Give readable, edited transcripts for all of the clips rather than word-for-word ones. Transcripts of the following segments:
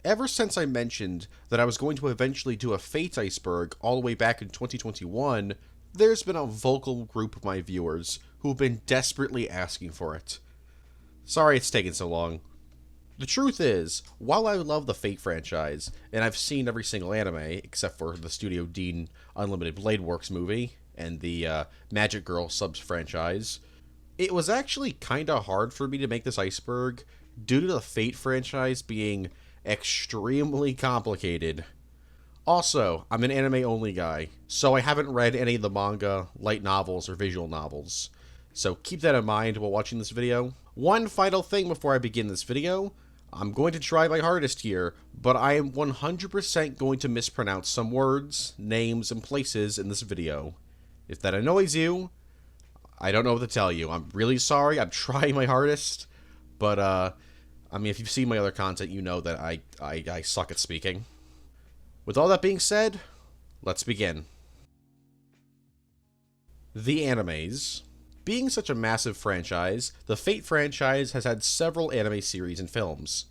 Ever since I mentioned that I was going to eventually do a Fate Iceberg all the way back in 2021, there's been a vocal group of my viewers who've been desperately asking for it. Sorry it's taken so long. The truth is, while I love the Fate franchise, and I've seen every single anime, except for the Studio Dean Unlimited Blade Works movie, and the Magic Girl subs franchise, it was actually kinda hard for me to make this iceberg due to the Fate franchise being extremely complicated. Also, I'm an anime-only guy, so I haven't read any of the manga, light novels, or visual novels. So keep that in mind while watching this video. One final thing before I begin this video, I'm going to try my hardest here, but I am 100% going to mispronounce some words, names, and places in this video. If that annoys you, I don't know what to tell you. I'm really sorry, I'm trying my hardest, but I mean, if you've seen my other content, you know that I suck at speaking. With all that being said, let's begin. The animes. Being such a massive franchise, the Fate franchise has had several anime series and films.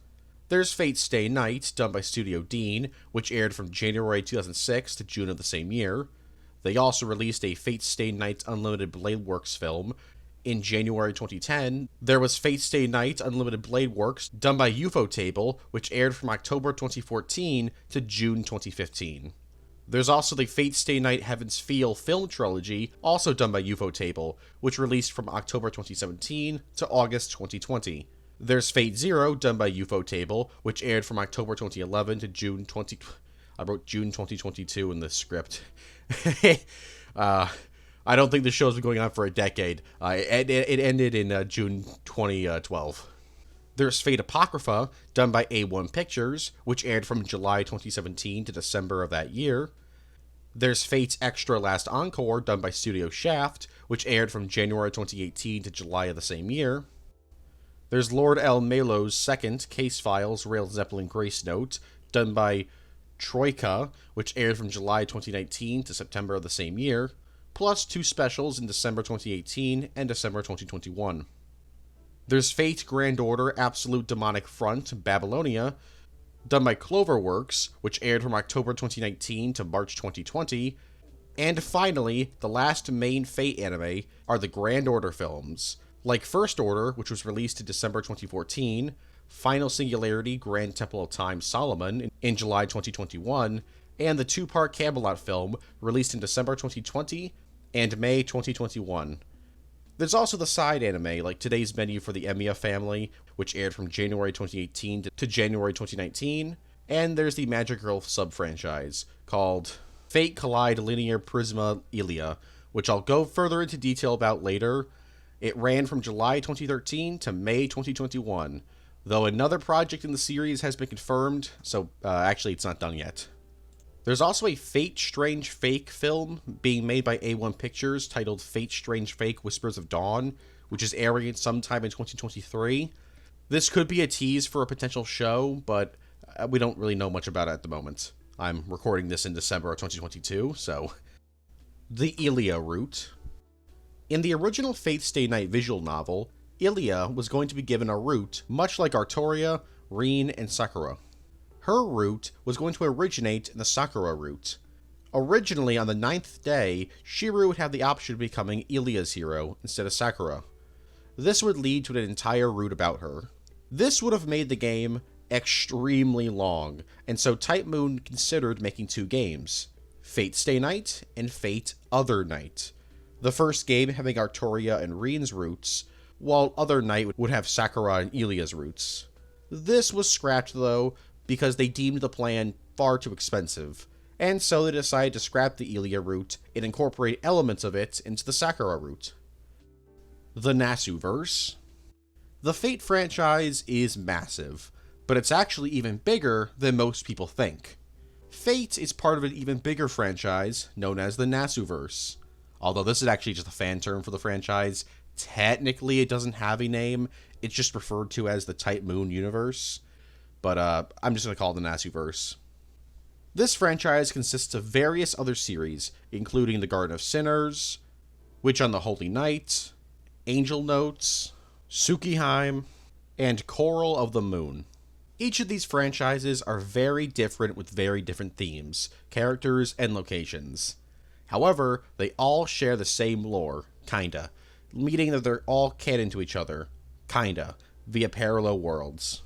There's Fate Stay Night, done by Studio Dean, which aired from January 2006 to June of the same year. They also released a Fate Stay Night Unlimited Blade Works film. In January 2010, there was Fate Stay Night Unlimited Blade Works, done by Ufotable, which aired from October 2014 to June 2015. There's also the Fate Stay Night Heaven's Feel film trilogy, also done by Ufotable, which released from October 2017 to August 2020. There's Fate Zero, done by Ufotable, which aired from October 2011 to June 20... I wrote June 2022 in the script. I don't think the show's been going on for a decade. It ended in June 2012. There's Fate Apocrypha, done by A1 Pictures, which aired from July 2017 to December of that year. There's Fate's Extra Last Encore, done by Studio Shaft, which aired from January 2018 to July of the same year. There's Lord El-Melloi's second, Case Files Rail Zeppelin Grace Note, done by Troika, which aired from July 2019 to September of the same year, plus two specials in December 2018 and December 2021. There's Fate Grand Order Absolute Demonic Front Babylonia, done by Cloverworks, which aired from October 2019 to March 2020. And finally, the last main Fate anime are the Grand Order films, like First Order, which was released in December 2014, Final Singularity Grand Temple of Time Solomon in July 2021, and the two-part Camelot film released in December 2020 and May 2021. There's also the side anime, like Today's Menu for the Emiya Family, which aired from January 2018 to January 2019, and there's the Magic Girl sub-franchise, called Fate Collide Linear Prisma Ilia, which I'll go further into detail about later. It ran from July 2013 to May 2021, though another project in the series has been confirmed, so actually it's not done yet. There's also a Fate Strange Fake film being made by A1 Pictures titled Fate Strange Fake Whispers of Dawn, which is airing sometime in 2023. This could be a tease for a potential show, but we don't really know much about it at the moment. I'm recording this in December of 2022, so... The Ilia route. In the original Fate Stay Night visual novel, Ilia was going to be given a route much like Artoria, Rin, and Sakura. Her route was going to originate in the Sakura route. Originally, on the 9th day, Shiru would have the option of becoming Ilia's hero instead of Sakura. This would lead to an entire route about her. This would have made the game extremely long, and so Type Moon considered making two games, Fate Stay Night and Fate Other Night. The first game having Artoria and Rin's routes, while Other Night would have Sakura and Ilia's routes. This was scrapped, though, because they deemed the plan far too expensive, and so they decided to scrap the Ilia route and incorporate elements of it into the Sakura route. The Nasuverse. The Fate franchise is massive, but it's actually even bigger than most people think. Fate is part of an even bigger franchise known as the Nasuverse. Although this is actually just a fan term for the franchise, technically it doesn't have a name, it's just referred to as the Type Moon universe. But I'm just going to call it the Nasuverse. This franchise consists of various other series, including The Garden of Sinners, Witch on the Holy Night, Angel Notes, Sukiheim, and Coral of the Moon. Each of these franchises are very different with very different themes, characters, and locations. However, they all share the same lore, kinda, meaning that they're all canon to each other, kinda, via parallel worlds.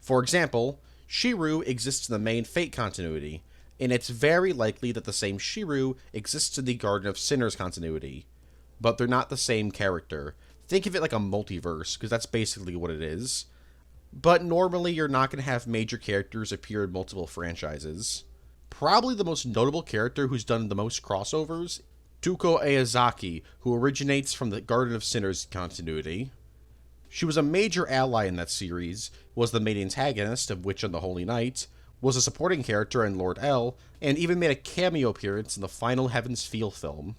For example, Shiryu exists in the main Fate continuity, and it's very likely that the same Shiryu exists in the Garden of Sinners continuity. But they're not the same character. Think of it like a multiverse, because that's basically what it is. But normally you're not going to have major characters appear in multiple franchises. Probably the most notable character who's done the most crossovers, Tuko Aozaki, who originates from the Garden of Sinners continuity. She was a major ally in that series, was the main antagonist of Witch on the Holy Night, was a supporting character in Lord L, and even made a cameo appearance in the final Heaven's Feel film.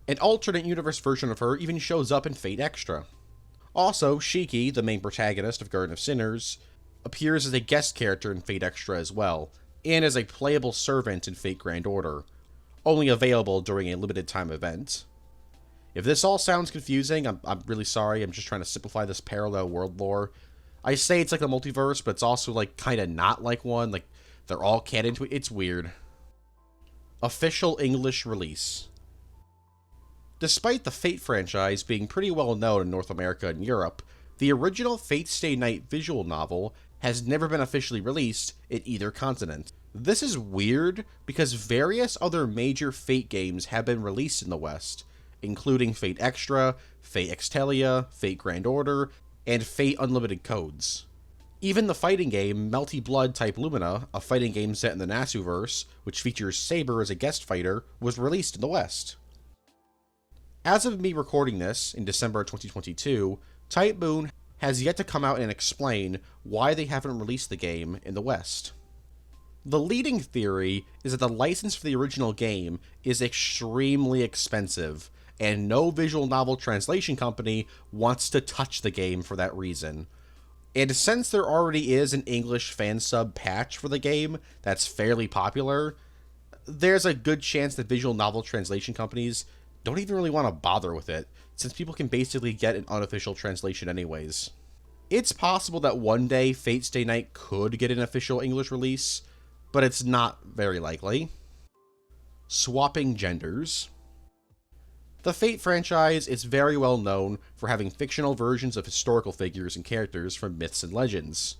An alternate universe version of her even shows up in Fate Extra. Also, Shiki, the main protagonist of Garden of Sinners, appears as a guest character in Fate Extra as well, and as a playable servant in Fate Grand Order, only available during a limited time event. If this all sounds confusing, I'm really sorry, I'm just trying to simplify this parallel world lore. I say it's like a multiverse, but it's also like kinda not like one, like they're all canon to it. It's weird. Official English release. Despite the Fate franchise being pretty well known in North America and Europe, the original Fate Stay Night visual novel has never been officially released in either continent. This is weird because various other major Fate games have been released in the West, including Fate Extra, Fate Extelia, Fate Grand Order, and Fate Unlimited Codes. Even the fighting game Melty Blood Type Lumina, a fighting game set in the Nasuverse, which features Saber as a guest fighter, was released in the West. As of me recording this, in December 2022, Type Moon has yet to come out and explain why they haven't released the game in the West. The leading theory is that the license for the original game is extremely expensive, and no visual novel translation company wants to touch the game for that reason. And since there already is an English fan sub patch for the game that's fairly popular, there's a good chance that visual novel translation companies don't even really want to bother with it, since people can basically get an unofficial translation anyways. It's possible that one day Fate Stay Night could get an official English release, but it's not very likely. Swapping genders. The Fate franchise is very well known for having fictional versions of historical figures and characters from myths and legends.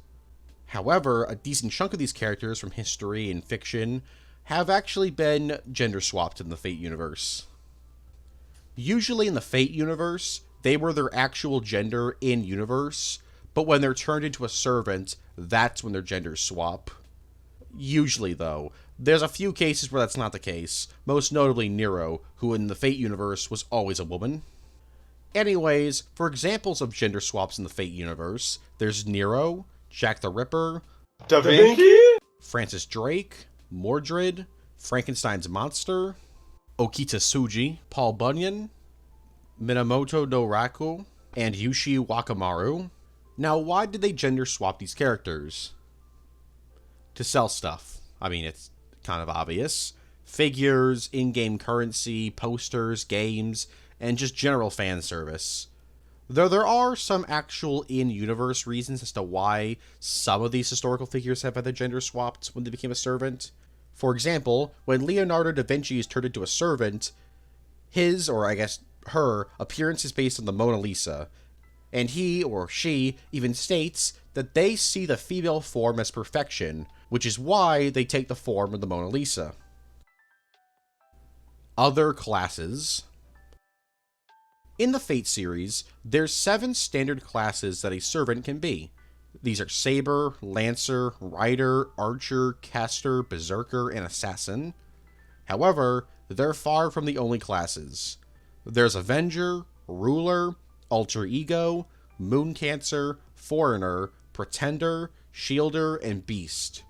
However, a decent chunk of these characters from history and fiction have actually been gender swapped in the Fate universe. Usually in the Fate universe, they were their actual gender in-universe, but when they're turned into a servant, that's when their genders swap. Usually, though. There's a few cases where that's not the case, most notably Nero, who in the Fate universe was always a woman. Anyways, for examples of gender swaps in the Fate universe, there's Nero, Jack the Ripper, Da Vinci? Francis Drake, Mordred, Frankenstein's monster, Okita Tsuji, Paul Bunyan, Minamoto no Raku, and Yushi Wakamaru. Now, why did they gender swap these characters? To sell stuff. I mean, it's kind of obvious. Figures, in-game currency, posters, games, and just general fan service. Though there are some actual in-universe reasons as to why some of these historical figures have had their gender swapped when they became a servant. For example, when Leonardo da Vinci is turned into a servant, his, or I guess her, appearance is based on the Mona Lisa, and he, or she, even states that they see the female form as perfection, which is why they take the form of the Mona Lisa. Other classes. In the Fate series, there's 7 standard classes that a servant can be. These are Saber, Lancer, Rider, Archer, Caster, Berserker, and Assassin. However, they're far from the only classes. There's Avenger, Ruler, Alter Ego, Moon Cancer, Foreigner, Pretender, Shielder, and Beast.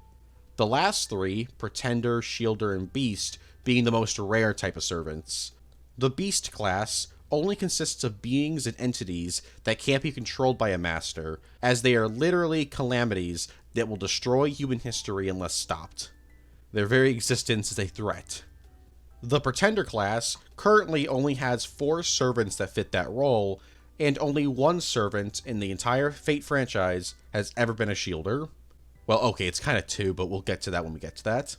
The last 3, Pretender, Shielder, and Beast, being the most rare type of servants. The Beast class only consists of beings and entities that can't be controlled by a master, as they are literally calamities that will destroy human history unless stopped. Their very existence is a threat. The Pretender class currently only has 4 servants that fit that role, and only 1 servant in the entire Fate franchise has ever been a Shielder. Well, okay, it's kind of 2, but we'll get to that when we get to that.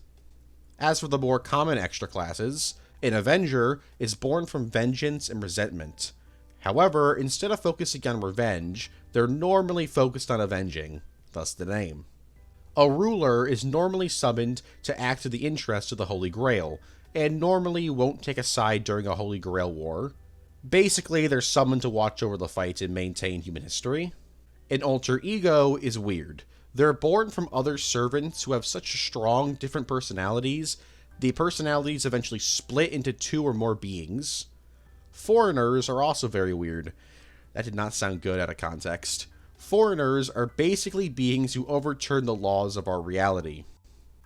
As for the more common extra classes, an Avenger is born from vengeance and resentment. However, instead of focusing on revenge, they're normally focused on avenging, thus the name. A Ruler is normally summoned to act in the interest of the Holy Grail, and normally won't take a side during a Holy Grail war. Basically, they're summoned to watch over the fight and maintain human history. An Alter Ego is weird. They're born from other servants who have such strong, different personalities. The personalities eventually split into 2 or more beings. Foreigners are also very weird. That did not sound good out of context. Foreigners are basically beings who overturn the laws of our reality.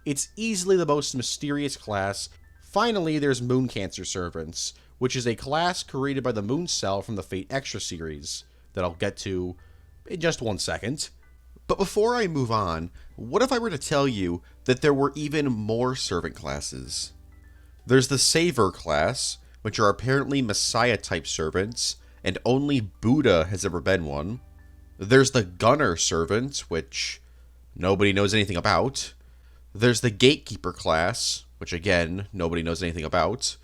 It's easily the most mysterious class. Finally, there's Moon Cancer Servants, which is a class created by the Moon Cell from the Fate Extra series, that I'll get to in just 1 second. But before I move on, what if I were to tell you that there were even more servant classes? There's the Saver class, which are apparently Messiah-type servants, and only Buddha has ever been one. There's the Gunner servant, which nobody knows anything about. There's the Gatekeeper class, which again, nobody knows anything about.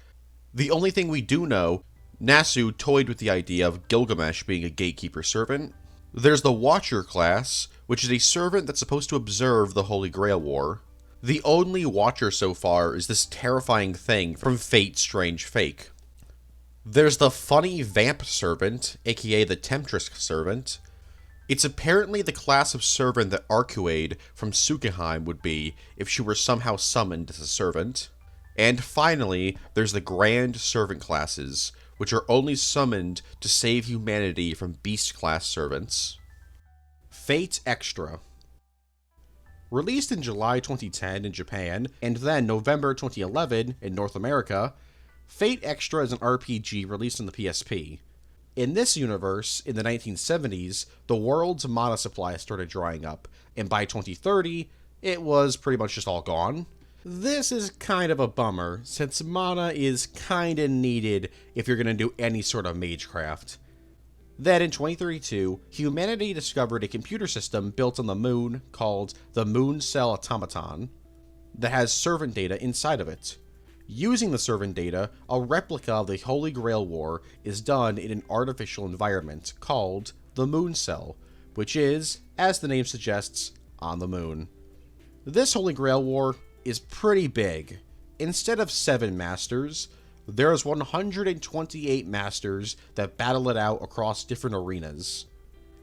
The only thing we do know, Nasu toyed with the idea of Gilgamesh being a Gatekeeper servant. There's the Watcher class, which is a servant that's supposed to observe the Holy Grail War. The only Watcher so far is this terrifying thing from Fate's Strange Fake. There's the funny Vamp servant, aka the Temptress servant. It's apparently the class of servant that Arcuade from Sukeheim would be if she were somehow summoned as a servant. And finally, there's the Grand Servant classes, which are only summoned to save humanity from Beast-class servants. Fate Extra. Released in July 2010 in Japan, and then November 2011 in North America, Fate Extra is an RPG released on the PSP. In this universe, in the 1970s, the world's mana supply started drying up, and by 2030, it was pretty much just all gone. This is kind of a bummer, since mana is kinda needed if you're gonna do any sort of magecraft. Then in 2032, humanity discovered a computer system built on the moon called the Moon Cell Automaton that has servant data inside of it. Using the servant data, a replica of the Holy Grail War is done in an artificial environment called the Moon Cell, which is, as the name suggests, on the moon. This Holy Grail War is pretty big. Instead of 7 masters, there's 128 masters that battle it out across different arenas.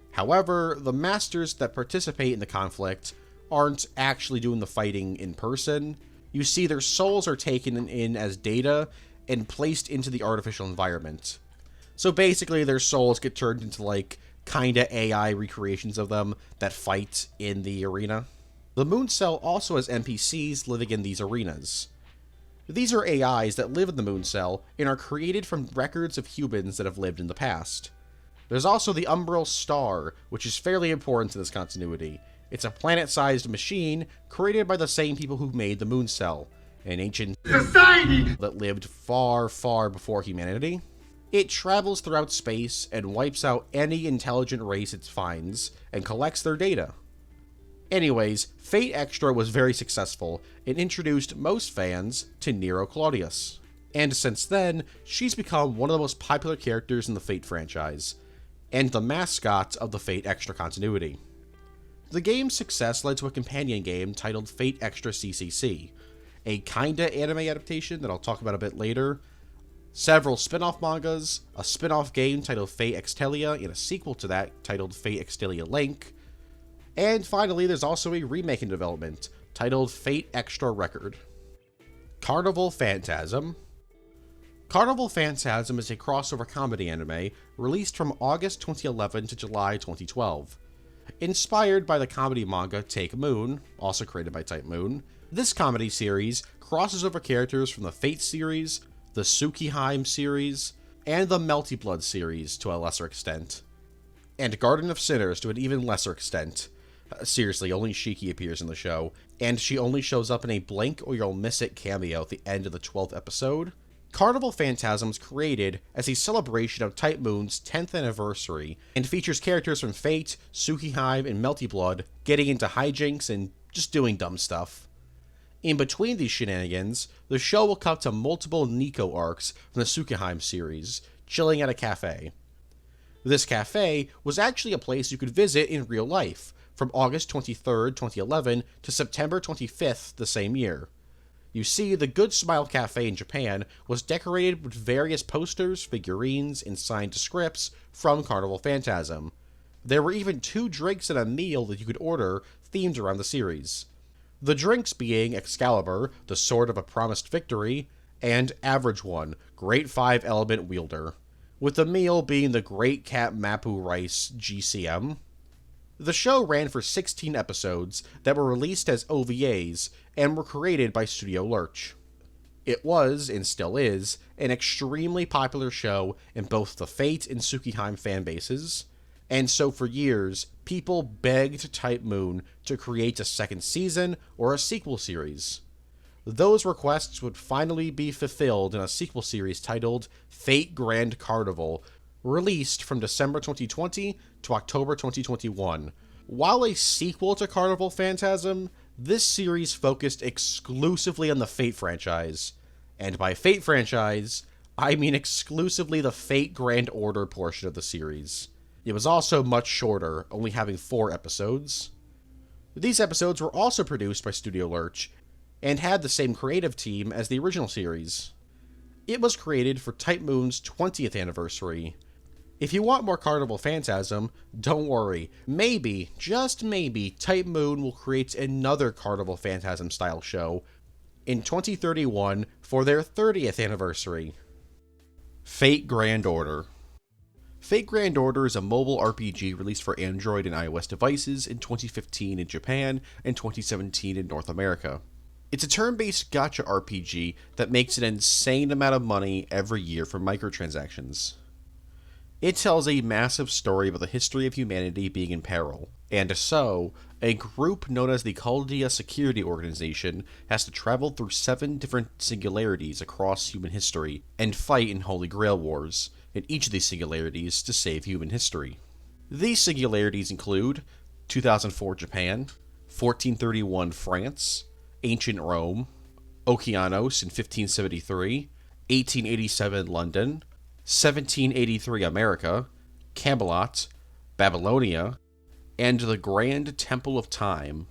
However, the masters that participate in the conflict aren't actually doing the fighting in person. You see, their souls are taken in as data and placed into the artificial environment. So basically, their souls get turned into like kinda AI recreations of them that fight in the arena. The Moon Cell also has NPCs living in these arenas. These are AIs that live in the Moon Cell and are created from records of humans that have lived in the past. There's also the Umbral Star, which is fairly important to this continuity. It's a planet-sized machine created by the same people who made the Moon Cell, an ancient society that lived far, far before humanity. It travels throughout space and wipes out any intelligent race it finds and collects their data. Anyways, Fate Extra was very successful and introduced most fans to Nero Claudius. And since then, she's become one of the most popular characters in the Fate franchise, and the mascot of the Fate Extra continuity. The game's success led to a companion game titled Fate Extra CCC, a kinda anime adaptation that I'll talk about a bit later, several spin-off mangas, a spin-off game titled Fate Extelia, and a sequel to that titled Fate Extelia Link, and finally there's also a remake in development titled Fate Extra Record. Carnival Phantasm. Carnival Phantasm is a crossover comedy anime released from August 2011 to July 2012. Inspired by the comedy manga Take Moon, also created by Type Moon, this comedy series crosses over characters from the Fate series, the Sukeheim series, and the Melty Blood series to a lesser extent, and Garden of Sinners to an even lesser extent. Seriously, only Shiki appears in the show, and she only shows up in a blink or you'll miss it cameo at the end of the 12th episode. Carnival Phantasm was created as a celebration of Type Moon's 10th anniversary, and features characters from Fate, Sukeheim, and Melty Blood getting into hijinks and just doing dumb stuff. In between these shenanigans, the show will cut to multiple Neco-Arcs from the Tsukihime series, chilling at a cafe. This cafe was actually a place you could visit in real life, from August 23rd, 2011 to September 25th the same year. You see, the Good Smile Cafe in Japan was decorated with various posters, figurines, and signed scripts from Carnival Phantasm. There were even 2 drinks and a meal that you could order themed around the series. The drinks being Excalibur, the Sword of a Promised Victory, and Average One, Great 5 Element Wielder, with the meal being the Great Cat Mapu Rice GCM. The show ran for 16 episodes that were released as OVAs and were created by Studio Lurch. It was, and still is, an extremely popular show in both the Fate and Tsukihime fanbases, and so for years, people begged Type Moon to create a second season or a sequel series. Those requests would finally be fulfilled in a sequel series titled Fate Grand Carnival, released from December 2020 to October 2021. While a sequel to Carnival Phantasm, this series focused exclusively on the Fate franchise. And by Fate franchise, I mean exclusively the Fate Grand Order portion of the series. It was also much shorter, only having 4 episodes. These episodes were also produced by Studio Lurch, and had the same creative team as the original series. It was created for Type Moon's 20th anniversary. If you want more Carnival Phantasm, don't worry. Maybe, just maybe, Type Moon will create another Carnival Phantasm style show in 2031 for their 30th anniversary. Fate Grand Order. Fate Grand Order is a mobile RPG released for Android and iOS devices in 2015 in Japan and 2017 in North America. It's a turn-based gacha RPG that makes an insane amount of money every year from microtransactions. It tells a massive story about the history of humanity being in peril, and so, a group known as the Chaldea Security Organization has to travel through 7 different singularities across human history and fight in Holy Grail wars, in each of these singularities to save human history. These singularities include 2004 Japan, 1431 France, Ancient Rome, Okeanos in 1573, 1887 London, 1783 America, Camelot, Babylonia, and the Grand Temple of Time.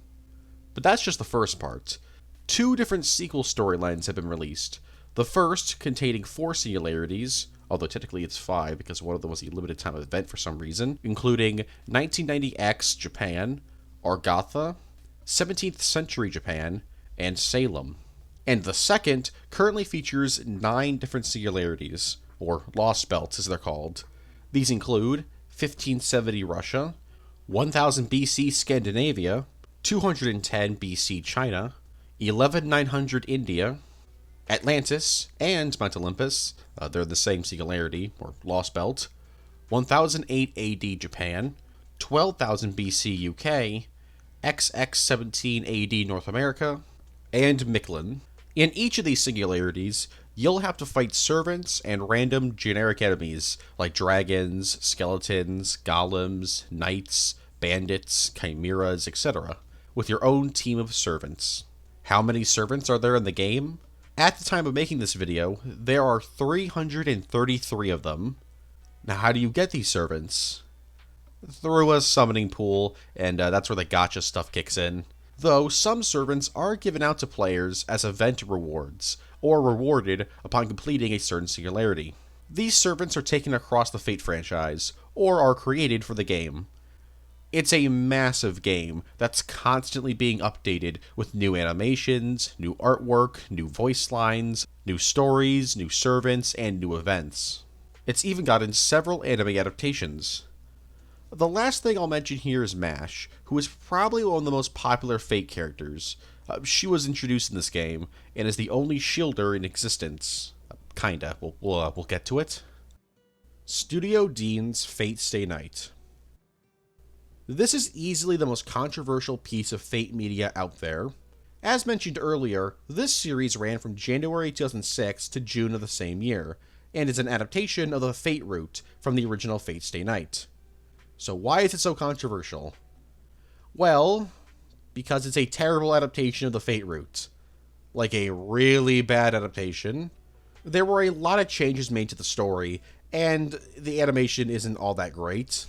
But that's just the first part. 2 different sequel storylines have been released. The first, containing 4 singularities, although technically it's 5 because one of them was a limited time event for some reason, including 1990X Japan, Argatha, 17th century Japan, and Salem. And the second currently features 9 different singularities, or lost belts as they're called. These include 1570 Russia, 1000 BC Scandinavia, 210 BC China, 11900 India, Atlantis, and Mount Olympus, they're the same singularity, or lost belt, 1008 AD Japan, 12,000 BC UK, XX17 AD North America, and Mictlan. In each of these singularities, you'll have to fight servants and random generic enemies like dragons, skeletons, golems, knights, bandits, chimeras, etc., with your own team of servants. How many servants are there in the game? At the time of making this video, there are 333 of them. Now, how do you get these servants? Through a summoning pool, and that's where the gacha stuff kicks in. Though some servants are given out to players as event rewards, or rewarded upon completing a certain singularity. These servants are taken across the Fate franchise, or are created for the game. It's a massive game that's constantly being updated with new animations, new artwork, new voice lines, new stories, new servants, and new events. It's even gotten several anime adaptations. The last thing I'll mention here is Mash, who is probably one of the most popular Fate characters. She was introduced in this game, and is the only shielder in existence. Kinda. We'll get to it. Studio Dean's Fate Stay Night. This is easily the most controversial piece of Fate media out there. As mentioned earlier, this series ran from January 2006 to June of the same year, and is an adaptation of the Fate route from the original Fate Stay Night. So why is it so controversial? Well, because it's a terrible adaptation of the Fate route. Like a really bad adaptation. There were a lot of changes made to the story, and the animation isn't all that great.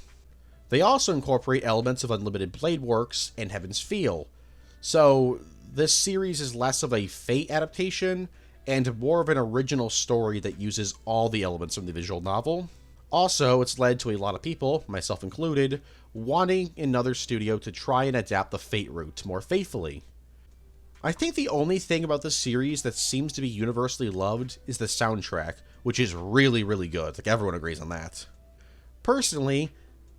They also incorporate elements of Unlimited Blade Works and Heaven's Feel. So, this series is less of a Fate adaptation, and more of an original story that uses all the elements from the visual novel. Also, it's led to a lot of people, myself included, wanting another studio to try and adapt the Fate route more faithfully. I think the only thing about this series that seems to be universally loved is the soundtrack, which is really, really good. Like, everyone agrees on that. Personally,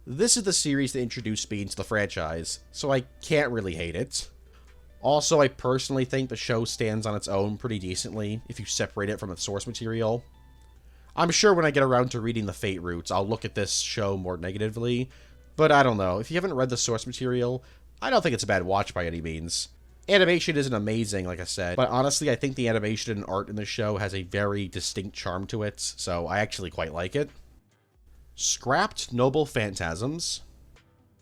this is the series that introduced me into the franchise, so I can't really hate it. Also, I personally think the show stands on its own pretty decently if you separate it from its source material. I'm sure when I get around to reading the Fate routes, I'll look at this show more negatively, but I don't know. If you haven't read the source material, I don't think it's a bad watch by any means. Animation isn't amazing, like I said, but honestly, I think the animation and art in the show has a very distinct charm to it, so I actually quite like it. Scrapped Noble Phantasms.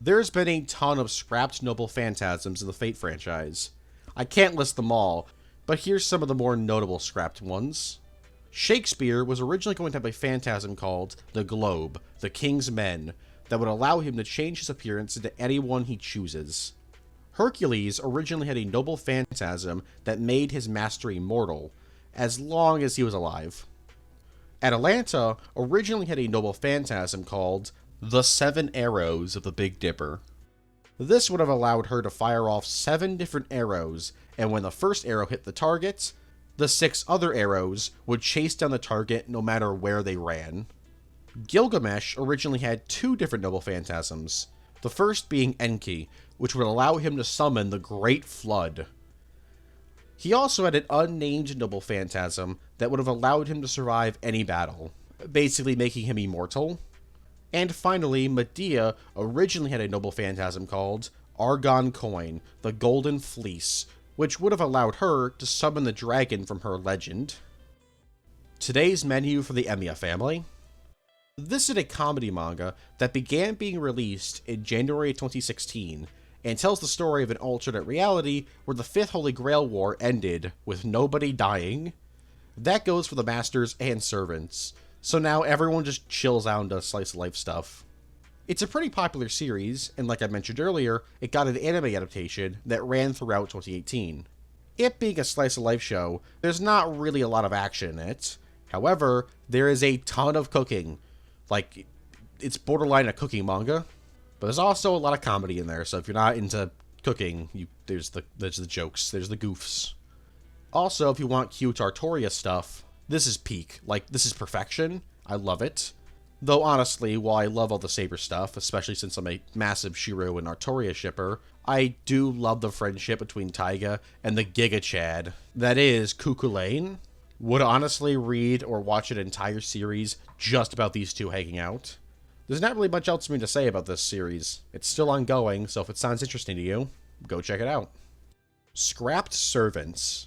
There's been a ton of scrapped Noble Phantasms in the Fate franchise. I can't list them all, but here's some of the more notable scrapped ones. Shakespeare was originally going to have a phantasm called the Globe, the King's Men, that would allow him to change his appearance into anyone he chooses. Hercules originally had a noble phantasm that made his master immortal, as long as he was alive. Atalanta originally had a noble phantasm called the 7 Arrows of the Big Dipper. This would have allowed her to fire off 7 different arrows, and when the first arrow hit the target, the 6 other arrows would chase down the target no matter where they ran. Gilgamesh originally had 2 different noble phantasms, the first being Enki, which would allow him to summon the Great Flood. He also had an unnamed noble phantasm that would have allowed him to survive any battle, basically making him immortal. And finally, Medea originally had a noble phantasm called Argon Coin, the Golden Fleece, which would have allowed her to summon the dragon from her legend. Today's menu for the Emiya family. This is a comedy manga that began being released in January 2016, and tells the story of an alternate reality where the Fifth Holy Grail War ended with nobody dying. That goes for the masters and servants, so now everyone just chills out and does slice of life stuff. It's a pretty popular series, and like I mentioned earlier, it got an anime adaptation that ran throughout 2018. It being a slice of life show, there's not really a lot of action in it. However, there is a ton of cooking. Like, it's borderline a cooking manga. But there's also a lot of comedy in there, so if you're not into cooking, there's the jokes, there's the goofs. Also, if you want cute Artoria stuff, this is peak. Like, this is perfection. I love it. Though honestly, while I love all the Saber stuff, especially since I'm a massive Shiro and Artoria shipper, I do love the friendship between Taiga and the Giga Chad. That is, Cuculain. Would honestly read or watch an entire series just about these two hanging out. There's not really much else for me to say about this series. It's still ongoing, so if it sounds interesting to you, go check it out. Scrapped servants.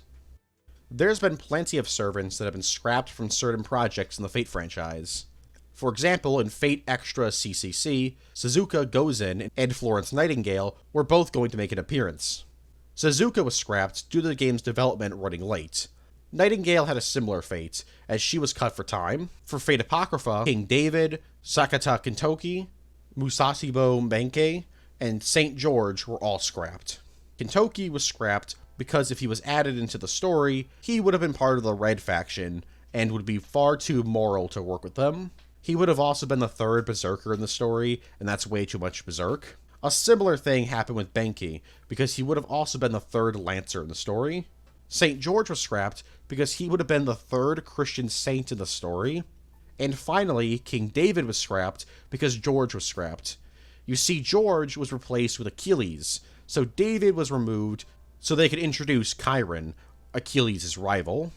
There's been plenty of servants that have been scrapped from certain projects in the Fate franchise. For example, in Fate Extra CCC, Suzuka Gozen and Florence Nightingale were both going to make an appearance. Suzuka was scrapped due to the game's development running late. Nightingale had a similar fate, as she was cut for time. For Fate Apocrypha, King David, Sakata Kintoki, Musashibo Benkei, and St. George were all scrapped. Kintoki was scrapped because if he was added into the story, he would have been part of the Red faction, and would be far too moral to work with them. He would have also been the 3rd Berserker in the story, and that's way too much Berserk. A similar thing happened with Benkei, because he would have also been the 3rd Lancer in the story. St. George was scrapped because he would have been the 3rd Christian saint in the story. And finally, King David was scrapped because George was scrapped. You see, George was replaced with Achilles, so David was removed so they could introduce Chiron, Achilles' rival.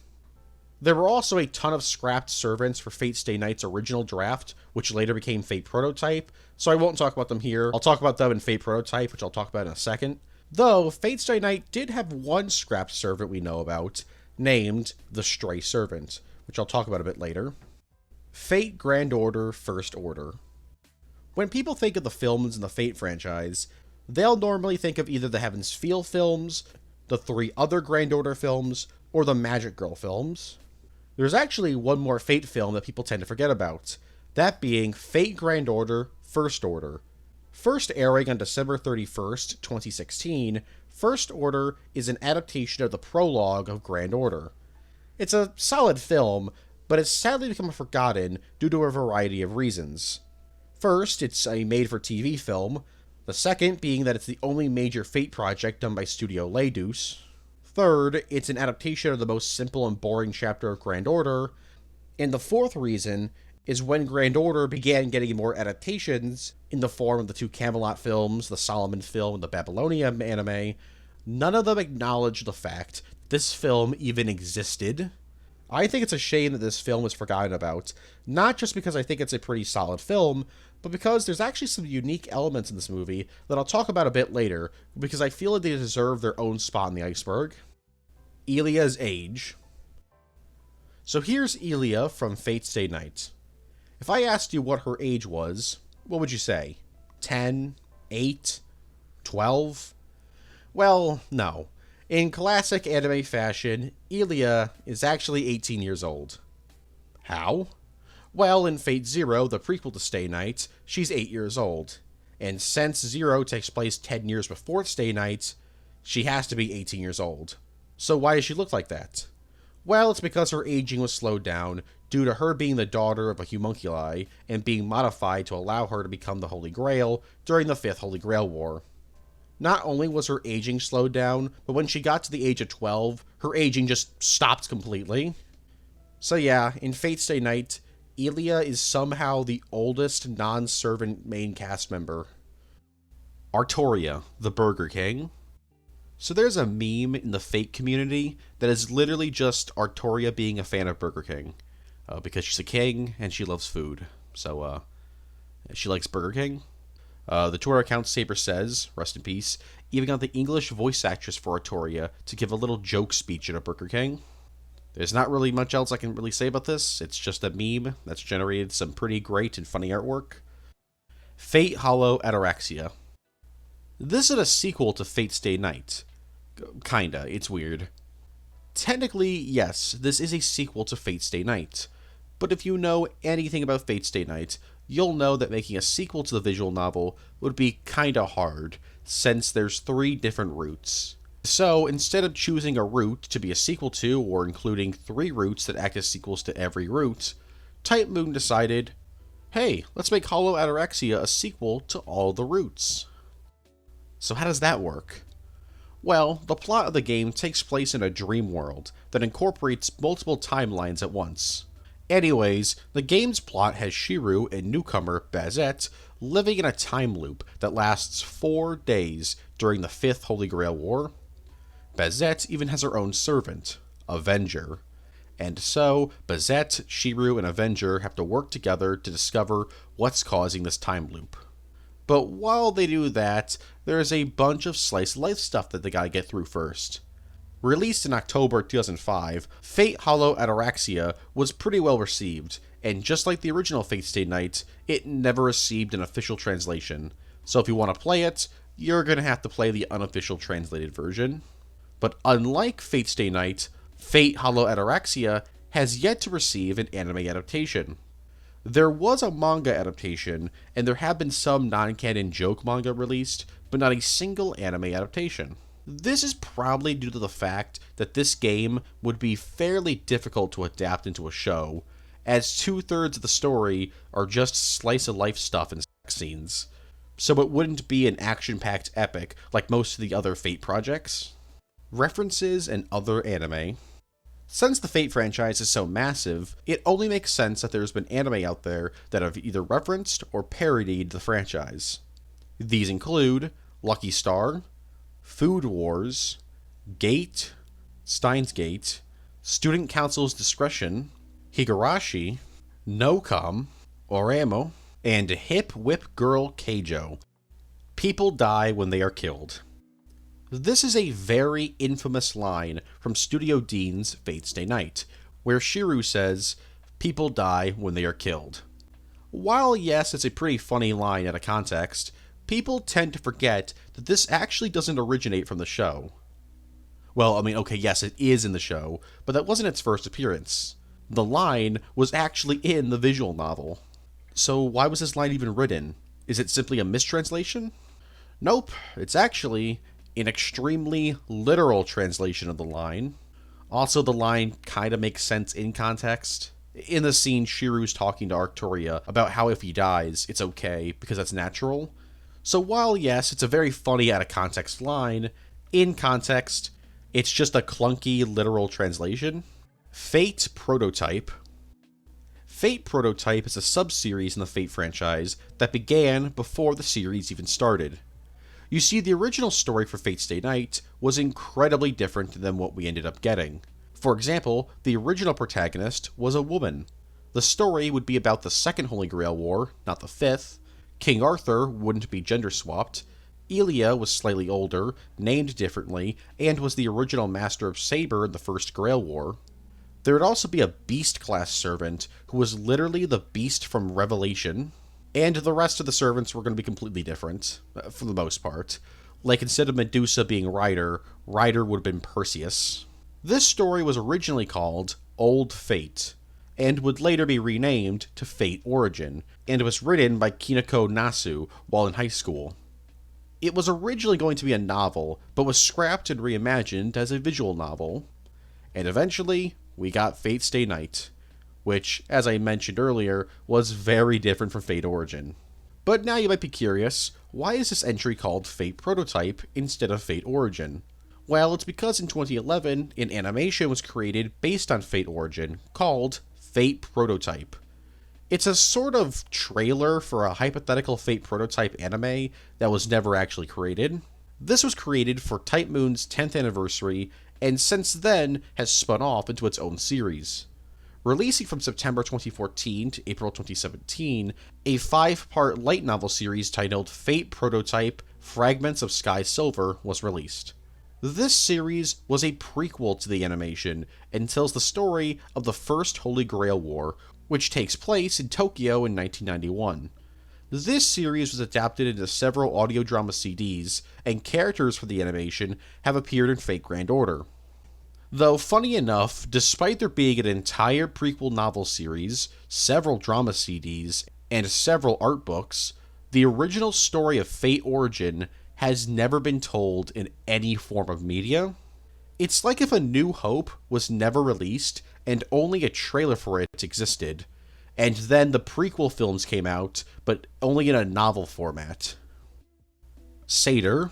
There were also a ton of scrapped servants for Fate Stay Night's original draft, which later became Fate Prototype, so I won't talk about them here. I'll talk about them in Fate Prototype, which I'll talk about in a second. Though, Fate Stay Night did have one scrapped servant we know about, named the Stray Servant, which I'll talk about a bit later. Fate Grand Order First Order. When people think of the films in the Fate franchise, they'll normally think of either the Heaven's Feel films, the 3 other Grand Order films, or the Magic Girl films. There's actually one more Fate film that people tend to forget about, that being Fate Grand Order First Order. First airing on December 31st, 2016, First Order is an adaptation of the prologue of Grand Order. It's a solid film, but it's sadly become forgotten due to a variety of reasons. First, it's a made-for-TV film. The second being that it's the only major Fate project done by Studio Leydus. Third, it's an adaptation of the most simple and boring chapter of Grand Order. And the fourth reason is when Grand Order began getting more adaptations in the form of the 2 Camelot films, the Solomon film, and the Babylonia anime, none of them acknowledged the fact this film even existed. I think it's a shame that this film was forgotten about, not just because I think it's a pretty solid film, but because there's actually some unique elements in this movie that I'll talk about a bit later, because I feel like they deserve their own spot in the iceberg. Elia's age. So here's Elia from Fate Stay Night. If I asked you what her age was, what would you say? 10? 8? 12? Well, no. In classic anime fashion, Elia is actually 18 years old. How? Well, in Fate Zero, the prequel to Stay Night, she's 8 years old. And since Zero takes place 10 years before Stay Night, she has to be 18 years old. So why does she look like that? Well, it's because her aging was slowed down due to her being the daughter of a homunculi and being modified to allow her to become the Holy Grail during the 5th Holy Grail War. Not only was her aging slowed down, but when she got to the age of 12, her aging just stopped completely. So yeah, in Fate Stay Night, Elia is somehow the oldest non-servant main cast member. Artoria, the Burger King. So there's a meme in the Fate community that is literally just Artoria being a fan of Burger King. Because she's a king and she loves food. So, she likes Burger King. The Twitter account Saber says, rest in peace, even got the English voice actress for Artoria to give a little joke speech at a Burger King. There's not really much else I can really say about this. It's just a meme that's generated some pretty great and funny artwork. Fate Hollow Ataraxia. This is a sequel to Fate Stay Night. Kinda, it's weird. Technically, yes, this is a sequel to Fate Stay Night. But if you know anything about Fate Stay Night, you'll know that making a sequel to the visual novel would be kinda hard, since there's 3 different routes. So, instead of choosing a route to be a sequel to, or including 3 routes that act as sequels to every route, Type Moon decided, hey, let's make Hollow Ataraxia a sequel to all the routes. So how does that work? Well, the plot of the game takes place in a dream world that incorporates multiple timelines at once. Anyways, the game's plot has Shiru and newcomer Bazette living in a time loop that lasts 4 days during the 5th Holy Grail War. Bazette even has her own servant, Avenger. And so, Bazette, Shiru, and Avenger have to work together to discover what's causing this time loop. But while they do that, there's a bunch of slice of life stuff that they gotta get through first. Released in October 2005, Fate Hollow Ataraxia was pretty well received, and just like the original Fate Stay Night, it never received an official translation. So if you want to play it, you're gonna have to play the unofficial translated version. But unlike Fate Stay Night, Fate Hollow Ataraxia has yet to receive an anime adaptation. There was a manga adaptation, and there have been some non-canon joke manga released, but not a single anime adaptation. This is probably due to the fact that this game would be fairly difficult to adapt into a show, as 2/3 of the story are just slice-of-life stuff and sex scenes, so it wouldn't be an action-packed epic like most of the other Fate projects. References and other anime. Since the Fate franchise is so massive, it only makes sense that there's been anime out there that have either referenced or parodied the franchise. These include Lucky Star, Food Wars, Gate, Steins Gate, Student Council's Discretion, Higurashi, No-Com, Oramo, and Hip Whip Girl Keijo. People die when they are killed. This is a very infamous line from Studio Dean's Fate Stay Night, where Shiru says, people die when they are killed. While yes, it's a pretty funny line out of context, People tend to forget that this actually doesn't originate from the show. Well, I mean, okay, yes, it is in the show, but that wasn't its first appearance. The line was actually in the visual novel. So why was this line even written? Is it simply a mistranslation? Nope, it's actually an extremely literal translation of the line. Also, the line kind of makes sense in context. In the scene, Shiru's talking to Arcturia about how if he dies, it's okay, because that's natural. So while, yes, it's a very funny out-of-context line, in context, it's just a clunky, literal translation. Fate Prototype. Fate Prototype is a sub-series in the Fate franchise that began before the series even started. You see, the original story for Fate Stay Night was incredibly different than what we ended up getting. For example, the original protagonist was a woman. The story would be about the Second Holy Grail War, not the Fifth. King Arthur wouldn't be gender-swapped. Elia was slightly older, named differently, and was the original Master of Saber in the First Grail War. There would also be a Beast-class servant, who was literally the Beast from Revelation. And the rest of the servants were going to be completely different, for the most part. Like, instead of Medusa being Ryder, Ryder would have been Perseus. This story was originally called Old Fate, and would later be renamed to Fate Origin, and was written by Kinako Nasu while in high school. It was originally going to be a novel, but was scrapped and reimagined as a visual novel. And eventually, we got Fate Stay Night, which, as I mentioned earlier, was very different from Fate Origin. But now you might be curious, why is this entry called Fate Prototype instead of Fate Origin? Well, it's because in 2011, an animation was created based on Fate Origin, called Fate Prototype. It's a sort of trailer for a hypothetical Fate Prototype anime that was never actually created. This was created for Type Moon's 10th anniversary, and since then has spun off into its own series. Releasing from September 2014 to April 2017, a 5-part light novel series titled Fate Prototype Fragments of Sky Silver was released. This series was a prequel to the animation and tells the story of the First Holy Grail War, which takes place in Tokyo in 1991. This series was adapted into several audio drama CDs, and characters for the animation have appeared in Fate Grand Order. Though, funny enough, despite there being an entire prequel novel series, several drama CDs, and several art books, the original story of Fate Origin has never been told in any form of media. It's like if A New Hope was never released, and only a trailer for it existed, and then the prequel films came out, but only in a novel format. Satyr.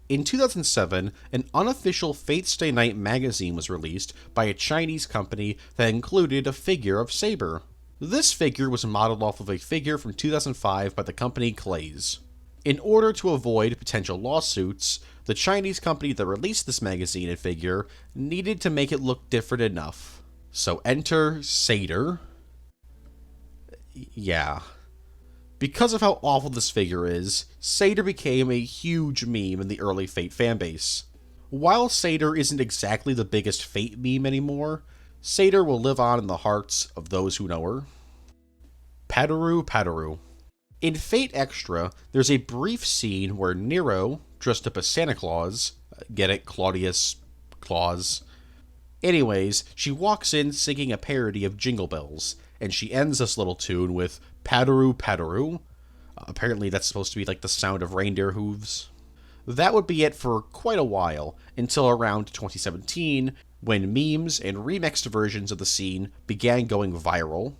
In 2007, an unofficial Fate Stay Night magazine was released by a Chinese company that included a figure of Saber. This figure was modeled off of a figure from 2005 by the company Clays. In order to avoid potential lawsuits, the Chinese company that released this magazine and figure needed to make it look different enough. So enter Satyr. Yeah. Because of how awful this figure is, Satyr became a huge meme in the early Fate fanbase. While Satyr isn't exactly the biggest Fate meme anymore, Satyr will live on in the hearts of those who know her. Padaru Padaru. In Fate Extra, there's a brief scene where Nero, dressed up as Santa Claus, get it, Claudius Claus? Anyways, she walks in singing a parody of Jingle Bells, and she ends this little tune with Padaru Padaru. Apparently that's supposed to be like the sound of reindeer hooves. That would be it for quite a while, until around 2017, when memes and remixed versions of the scene began going viral.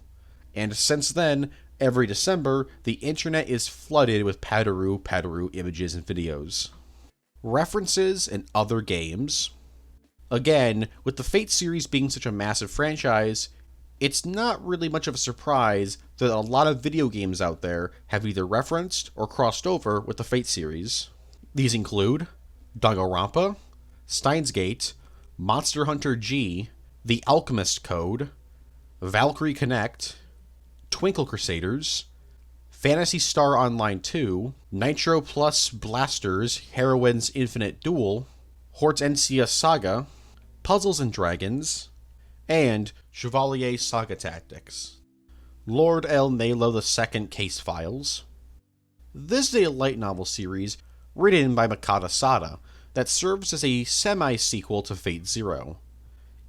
And since then, every December, the internet is flooded with Padaru Padaru images and videos. References and other games. Again, with the Fate series being such a massive franchise, it's not really much of a surprise that a lot of video games out there have either referenced or crossed over with the Fate series. These include Danganronpa, Steins Gate, Monster Hunter G, The Alchemist Code, Valkyrie Connect, Twinkle Crusaders, Phantasy Star Online 2, Nitro Plus Blasters Heroines Infinite Duel, Hortensia Saga, Puzzles and Dragons, and Chevalier Saga Tactics. Lord El-Melloi II Case Files. This is a light novel series written by Makata Sada that serves as a semi-sequel to Fate Zero.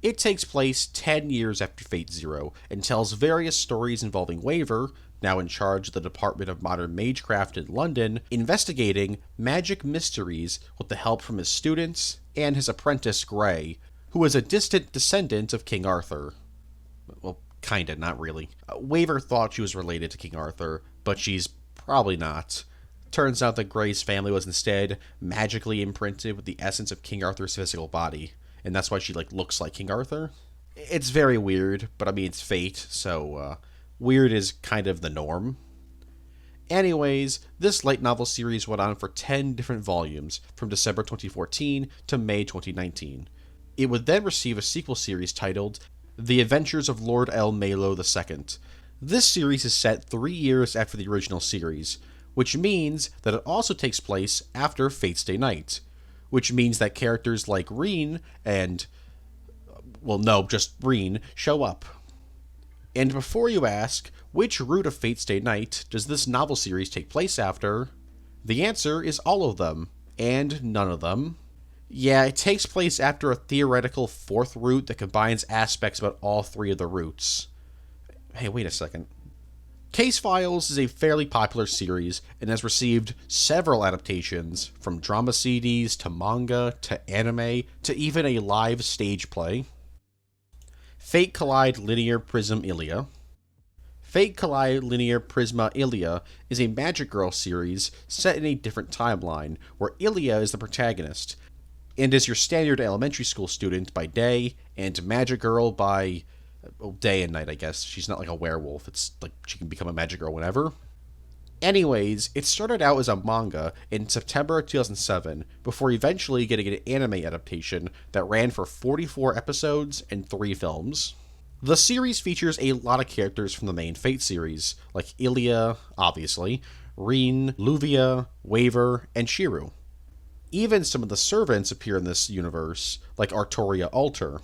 It takes place 10 years after Fate Zero and tells various stories involving Waver, now in charge of the Department of Modern Magecraft in London, investigating magic mysteries with the help from his students and his apprentice Gray, who is a distant descendant of King Arthur. Well, kinda, not really. Waver thought she was related to King Arthur, but she's probably not. Turns out that Gray's family was instead magically imprinted with the essence of King Arthur's physical body, and that's why she looks like King Arthur. It's very weird, but I mean it's Fate, so weird is kind of the norm. Anyways, this light novel series went on for 10 different volumes from December 2014 to May 2019. It would then receive a sequel series titled The Adventures of Lord El-Melloi II. This series is set 3 years after the original series, which means that it also takes place after Fate Stay Night, which means that characters like Reen and, well, no, just Reen, show up. And before you ask, which route of Fate Stay Night does this novel series take place after? The answer is all of them, and none of them. Yeah, it takes place after a theoretical fourth route that combines aspects about all three of the routes. Hey, wait a second. Case Files is a fairly popular series and has received several adaptations, from drama CDs to manga to anime to even a live stage play. Fate Collide Linear Prism Ilia. Fate Collide Linear Prisma Ilia is a Magic Girl series set in a different timeline, where Ilia is the protagonist, and is your standard elementary school student by day, and Magic Girl by day and night, I guess. She's not like a werewolf. It's like she can become a magic girl whenever. Anyways, it started out as a manga in September 2007, before eventually getting an anime adaptation that ran for 44 episodes and 3 films. The series features a lot of characters from the main Fate series, like Ilia, obviously, Reen, Luvia, Waver, and Shiru. Even some of the servants appear in this universe, like Artoria Alter,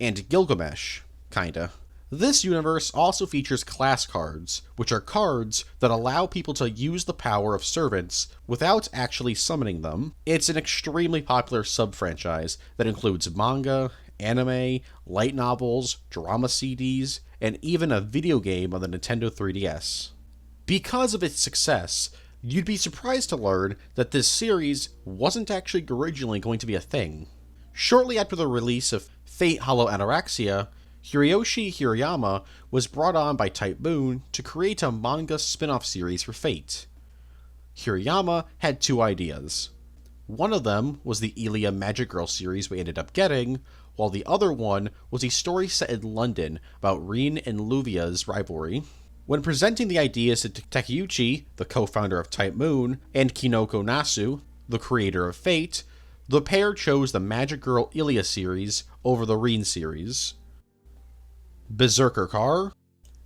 and Gilgamesh. Kinda. This universe also features class cards, which are cards that allow people to use the power of servants without actually summoning them. It's an extremely popular sub-franchise that includes manga, anime, light novels, drama CDs, and even a video game on the Nintendo 3DS. Because of its success, you'd be surprised to learn that this series wasn't actually originally going to be a thing. Shortly after the release of Fate Hollow Ataraxia, Hiroyoshi Hirayama was brought on by Type Moon to create a manga spin-off series for Fate. Hirayama had 2 ideas. One of them was the Ilia Magic Girl series we ended up getting, while the other one was a story set in London about Reen and Luvia's rivalry. When presenting the ideas to Takeuchi, the co-founder of Type Moon, and Kinoko Nasu, the creator of Fate, the pair chose the Magic Girl Ilia series over the Reen series. Berserker Car.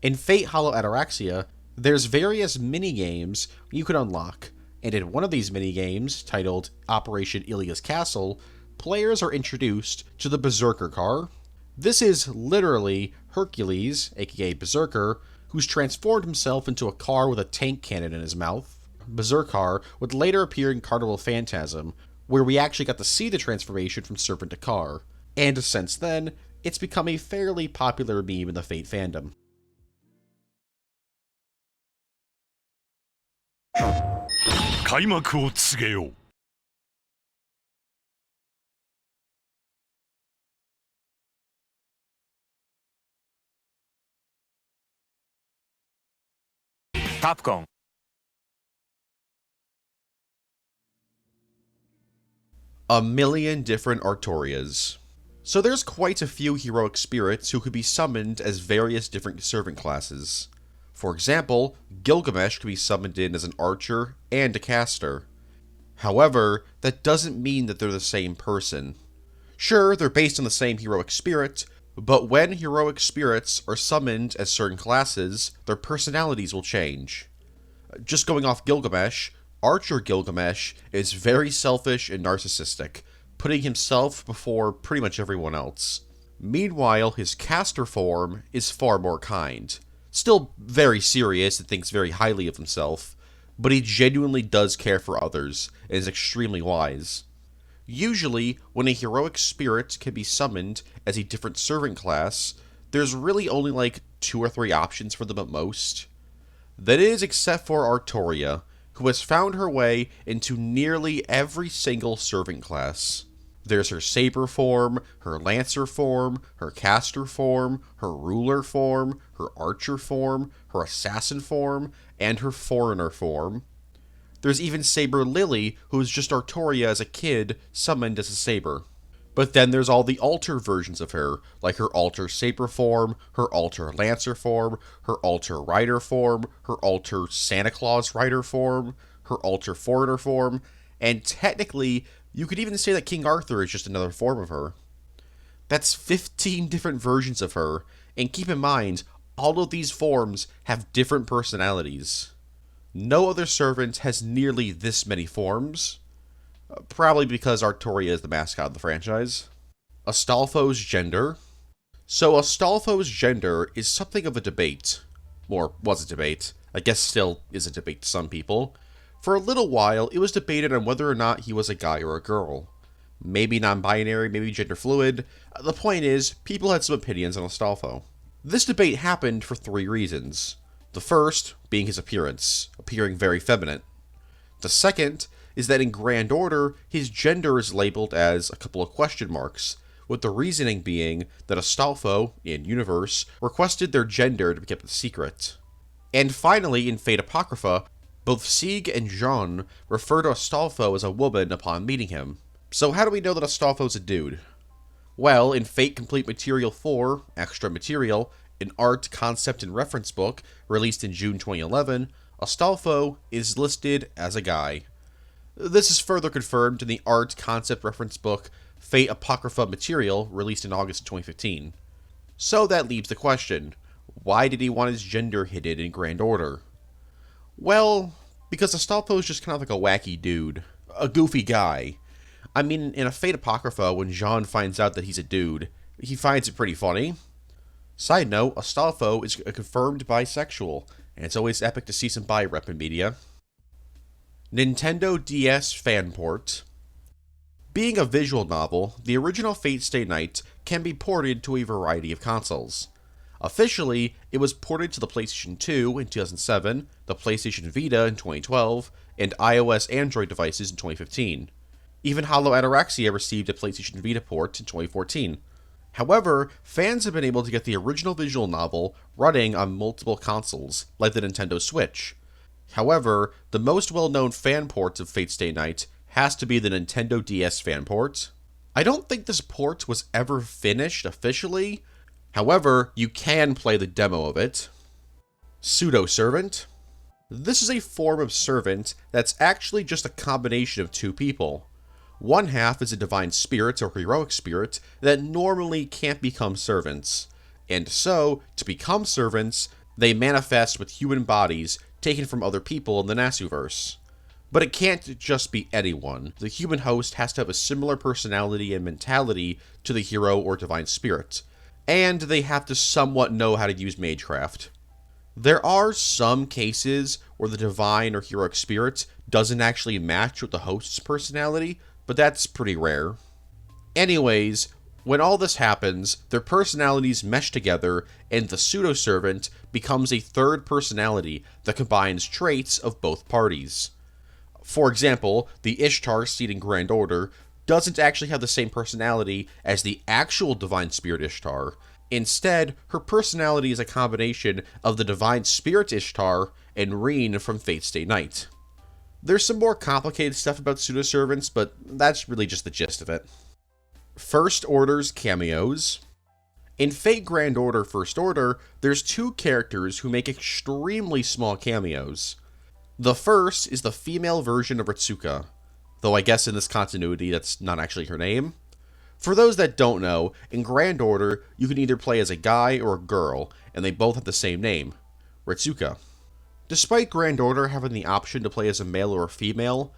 In Fate Hollow Ataraxia, there's various mini-games you can unlock, and in one of these mini-games, titled Operation Ilia's Castle, players are introduced to the Berserker Car. This is literally Hercules, aka Berserker, who's transformed himself into a car with a tank cannon in his mouth. Berserker would later appear in Carnival Phantasm, where we actually got to see the transformation from serpent to car, and since then, it's become a fairly popular meme in the Fate fandom. 開幕を告げよう。カプコン A million different Artorias. So there's quite a few heroic spirits who could be summoned as various different servant classes. For example, Gilgamesh could be summoned in as an archer and a caster. However, that doesn't mean that they're the same person. Sure, they're based on the same heroic spirit, but when heroic spirits are summoned as certain classes, their personalities will change. Just going off Gilgamesh, Archer Gilgamesh is very selfish and narcissistic, putting himself before pretty much everyone else. Meanwhile, his caster form is far more kind. Still very serious and thinks very highly of himself, but he genuinely does care for others and is extremely wise. Usually, when a heroic spirit can be summoned as a different servant class, there's really only like 2 or 3 options for them at most. That is except for Artoria, who has found her way into nearly every single servant class. There's her saber form, her lancer form, her caster form, her ruler form, her archer form, her assassin form, and her foreigner form. There's even Saber Lily, who is just Artoria as a kid, summoned as a saber. But then there's all the alter versions of her, like her alter saber form, her alter lancer form, her alter rider form, her alter Santa Claus rider form, her alter foreigner form, and technically, you could even say that King Arthur is just another form of her. That's 15 different versions of her, and keep in mind, all of these forms have different personalities. No other servant has nearly this many forms, probably because Artoria is the mascot of the franchise. Astolfo's gender. So Astolfo's gender is something of a debate. Or was a debate. I guess still is a debate to some people. For a little while, it was debated on whether or not he was a guy or a girl. Maybe non-binary, maybe gender fluid. The point is, people had some opinions on Astolfo. This debate happened for 3 reasons. The first being his appearance, appearing very feminine. The second is that in Grand Order, his gender is labeled as a couple of question marks, with the reasoning being that Astolfo, in Universe, requested their gender to be kept a secret. And finally, in Fate Apocrypha, both Sieg and Jean refer to Astolfo as a woman upon meeting him. So how do we know that Astolfo's a dude? Well, in Fate Complete Material 4, Extra Material, an art, concept, and reference book released in June 2011, Astolfo is listed as a guy. This is further confirmed in the art, concept, reference book Fate Apocrypha Material released in August 2015. So that leaves the question, why did he want his gender hidden in Grand Order? Well, because Astolfo is just kind of like a wacky dude. A goofy guy. I mean, in a Fate Apocrypha, when Jean finds out that he's a dude, he finds it pretty funny. Side note, Astolfo is a confirmed bisexual, and it's always epic to see some bi rep in media. Nintendo DS fan port. Being a visual novel, the original Fate Stay Night can be ported to a variety of consoles. Officially, it was ported to the PlayStation 2 in 2007, the PlayStation Vita in 2012, and iOS Android devices in 2015. Even Hollow Anorexia received a PlayStation Vita port in 2014. However, fans have been able to get the original visual novel running on multiple consoles, like the Nintendo Switch. However, the most well-known fan ports of Fate Stay Night has to be the Nintendo DS fan port. I don't think this port was ever finished officially. However, you can play the demo of it. Pseudo-servant. This is a form of servant that's actually just a combination of 2 people. One half is a divine spirit or heroic spirit that normally can't become servants. And so, to become servants, they manifest with human bodies taken from other people in the Nasuverse. But it can't just be anyone. The human host has to have a similar personality and mentality to the hero or divine spirit. And they have to somewhat know how to use magecraft. There are some cases where the divine or heroic spirit doesn't actually match with the host's personality, but that's pretty rare. Anyways, when all this happens, their personalities mesh together, and the pseudo-servant becomes a third personality that combines traits of both parties. For example, the Ishtar seat in Grand Order doesn't actually have the same personality as the actual Divine Spirit Ishtar. Instead, her personality is a combination of the Divine Spirit Ishtar and Reen from Fate Stay Night. There's some more complicated stuff about pseudo-servants, but that's really just the gist of it. First Order's cameos. In Fate Grand Order First Order, there's 2 characters who make extremely small cameos. The first is the female version of Ritsuka, though I guess in this continuity that's not actually her name. For those that don't know, in Grand Order, you can either play as a guy or a girl, and they both have the same name, Ritsuka. Despite Grand Order having the option to play as a male or a female,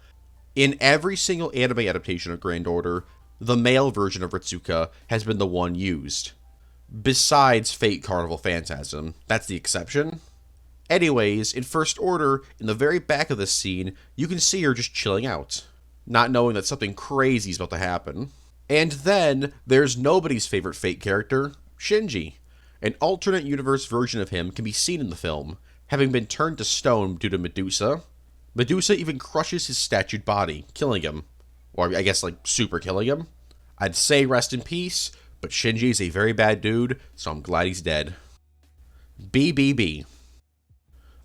in every single anime adaptation of Grand Order, the male version of Ritsuka has been the one used. Besides Fate Carnival Phantasm, that's the exception. Anyways, in First Order, in the very back of this scene, you can see her just chilling out, not knowing that something crazy is about to happen. And then, there's nobody's favorite Fate character, Shinji. An alternate universe version of him can be seen in the film, having been turned to stone due to Medusa. Medusa even crushes his statued body, killing him. Or I guess, super killing him. I'd say rest in peace, but Shinji's a very bad dude, so I'm glad he's dead. BBB.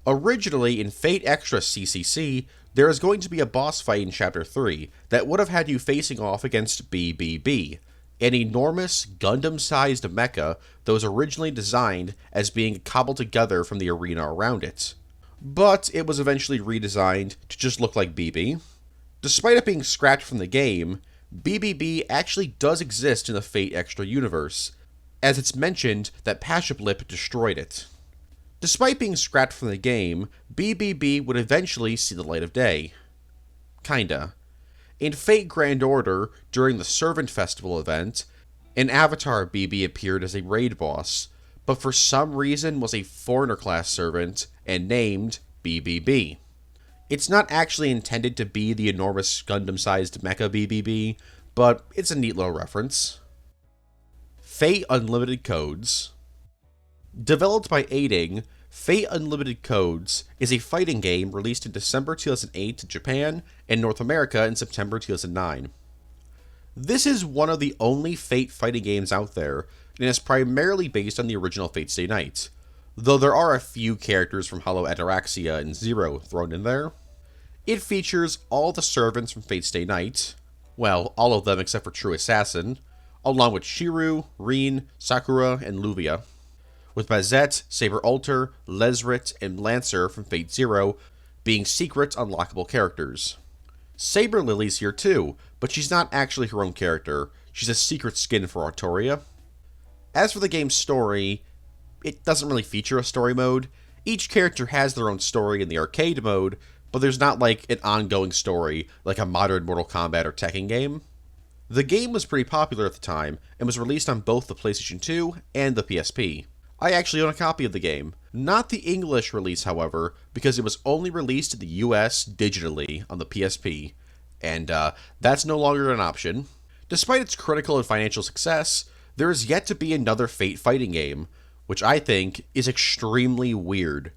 Originally, in Fate Extra CCC, there is going to be a boss fight in Chapter 3 that would have had you facing off against BBB, an enormous, Gundam-sized mecha that was originally designed as being cobbled together from the arena around it. But it was eventually redesigned to just look like BB. Despite it being scrapped from the game, BBB actually does exist in the Fate Extra universe, as it's mentioned that Pashuplip destroyed it. Despite being scrapped from the game, BBB would eventually see the light of day. Kinda. In Fate Grand Order, during the Servant Festival event, an Avatar BB appeared as a raid boss, but for some reason was a foreigner-class servant and named BBB. It's not actually intended to be the enormous Gundam-sized mecha BBB, but it's a neat little reference. Fate Unlimited Codes. Developed by Aiding, Fate Unlimited Codes is a fighting game released in December 2008 in Japan and North America in September 2009. This is one of the only Fate fighting games out there, and is primarily based on the original Fate Stay Night, though there are a few characters from Hollow Ataraxia and Zero thrown in there. It features all the servants from Fate Stay Night, well, all of them except for True Assassin, along with Shiru, Rin, Sakura, and Luvia, with Bazette, Saber Alter, Lesrit, and Lancer from Fate Zero being secret unlockable characters. Saber Lily's here too, but she's not actually her own character, she's a secret skin for Artoria. As for the game's story, it doesn't really feature a story mode. Each character has their own story in the arcade mode, but there's not an ongoing story like a modern Mortal Kombat or Tekken game. The game was pretty popular at the time, and was released on both the PlayStation 2 and the PSP. I actually own a copy of the game. Not the English release, however, because it was only released in the US digitally on the PSP, and that's no longer an option. Despite its critical and financial success, there is yet to be another Fate fighting game, which I think is extremely weird.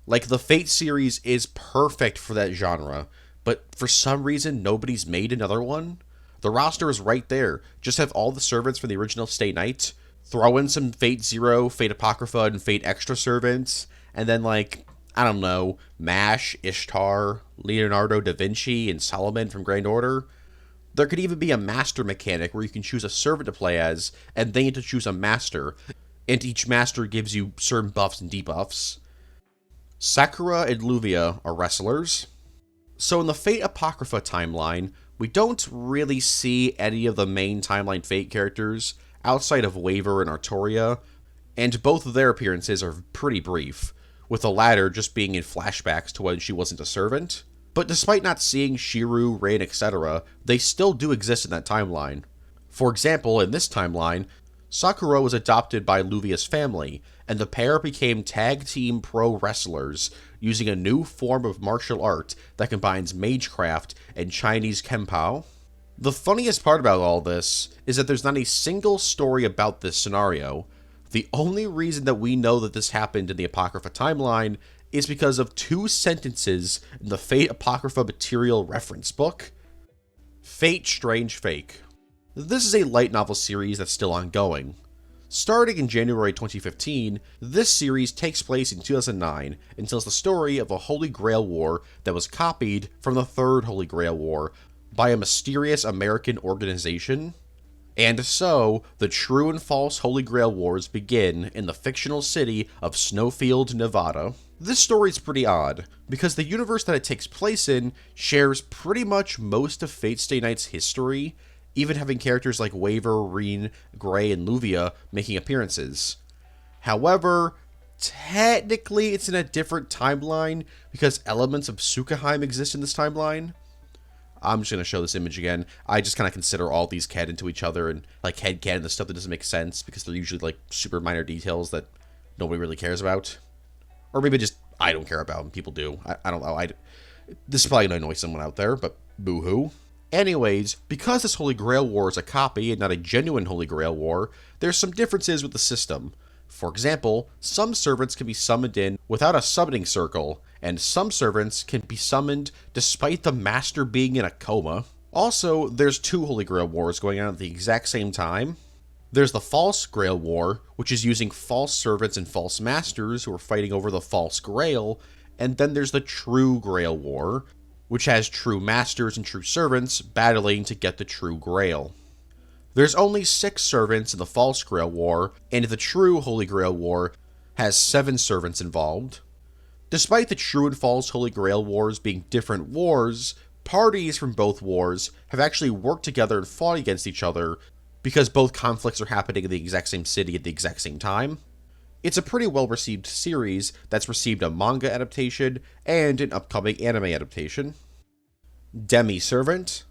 The Fate series is perfect for that genre, but for some reason nobody's made another one. The roster is right there, just have all the servants from the original Stay Night, throw in some Fate Zero, Fate Apocrypha, and Fate Extra servants, and then I don't know, MASH, Ishtar, Leonardo da Vinci, and Solomon from Grand Order. There could even be a master mechanic where you can choose a servant to play as, and then you have to choose a master, and each master gives you certain buffs and debuffs. Sakura and Luvia are wrestlers. So in the Fate Apocrypha timeline, we don't really see any of the main timeline Fate characters, outside of Waver and Artoria, and both of their appearances are pretty brief, with the latter just being in flashbacks to when she wasn't a servant. But despite not seeing Shiru, Rain, etc., they still do exist in that timeline. For example, in this timeline, Sakura was adopted by Luvia's family, and the pair became tag team pro wrestlers, using a new form of martial art that combines magecraft and Chinese Kempao. The funniest part about all this is that there's not a single story about this scenario. The only reason that we know that this happened in the Apocrypha timeline is because of 2 sentences in the Fate Apocrypha Material Reference Book. Fate Strange Fake. This is a light novel series that's still ongoing. Starting in January 2015, this series takes place in 2009 and tells the story of a Holy Grail War that was copied from the Third Holy Grail War by a mysterious American organization. And so, the true and false Holy Grail Wars begin in the fictional city of Snowfield, Nevada. This story is pretty odd, because the universe that it takes place in shares pretty much most of Fate Stay Night's history, even having characters like Waver, Reen, Gray, and Luvia making appearances. However, technically it's in a different timeline, because elements of Sukaheim exist in this timeline. I'm just going to show this image again. I just kind of consider all these canon to each other, and headcanon the stuff that doesn't make sense, because they're usually super minor details that nobody really cares about. Or maybe just I don't care about them. People do. I don't know. This is probably going to annoy someone out there, but boo-hoo. Anyways, because this Holy Grail War is a copy and not a genuine Holy Grail War, there's some differences with the system. For example, some servants can be summoned in without a summoning circle, and some servants can be summoned despite the master being in a coma. Also, there's 2 Holy Grail Wars going on at the exact same time. There's the False Grail War, which is using false servants and false masters who are fighting over the False Grail, and then there's the True Grail War, which has true masters and true servants battling to get the True Grail. There's only 6 servants in the False Grail War, and the True Holy Grail War has 7 servants involved. Despite the True and False Holy Grail Wars being different wars, parties from both wars have actually worked together and fought against each other because both conflicts are happening in the exact same city at the exact same time. It's a pretty well-received series that's received a manga adaptation and an upcoming anime adaptation. Demi-servant.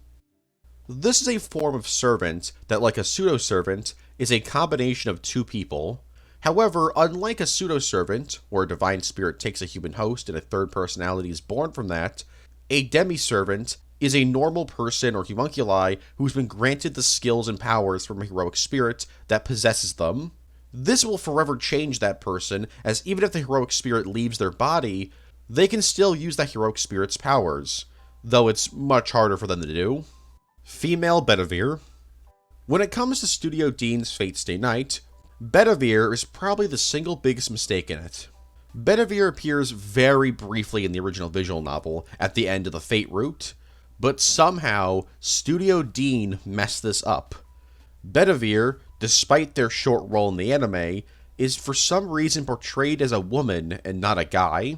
This is a form of servant that, like a pseudo-servant, is a combination of 2 people. However, unlike a pseudo-servant, where a divine spirit takes a human host and a third personality is born from that, a demi-servant is a normal person or homunculi who's been granted the skills and powers from a heroic spirit that possesses them. This will forever change that person, as even if the heroic spirit leaves their body, they can still use that heroic spirit's powers, though it's much harder for them to do. Female Bedivere. When it comes to Studio Dean's Fate Stay Night, Bedivere is probably the single biggest mistake in it. Bedivere appears very briefly in the original visual novel at the end of the Fate route, but somehow Studio Dean messed this up. Bedivere, despite their short role in the anime, is for some reason portrayed as a woman and not a guy.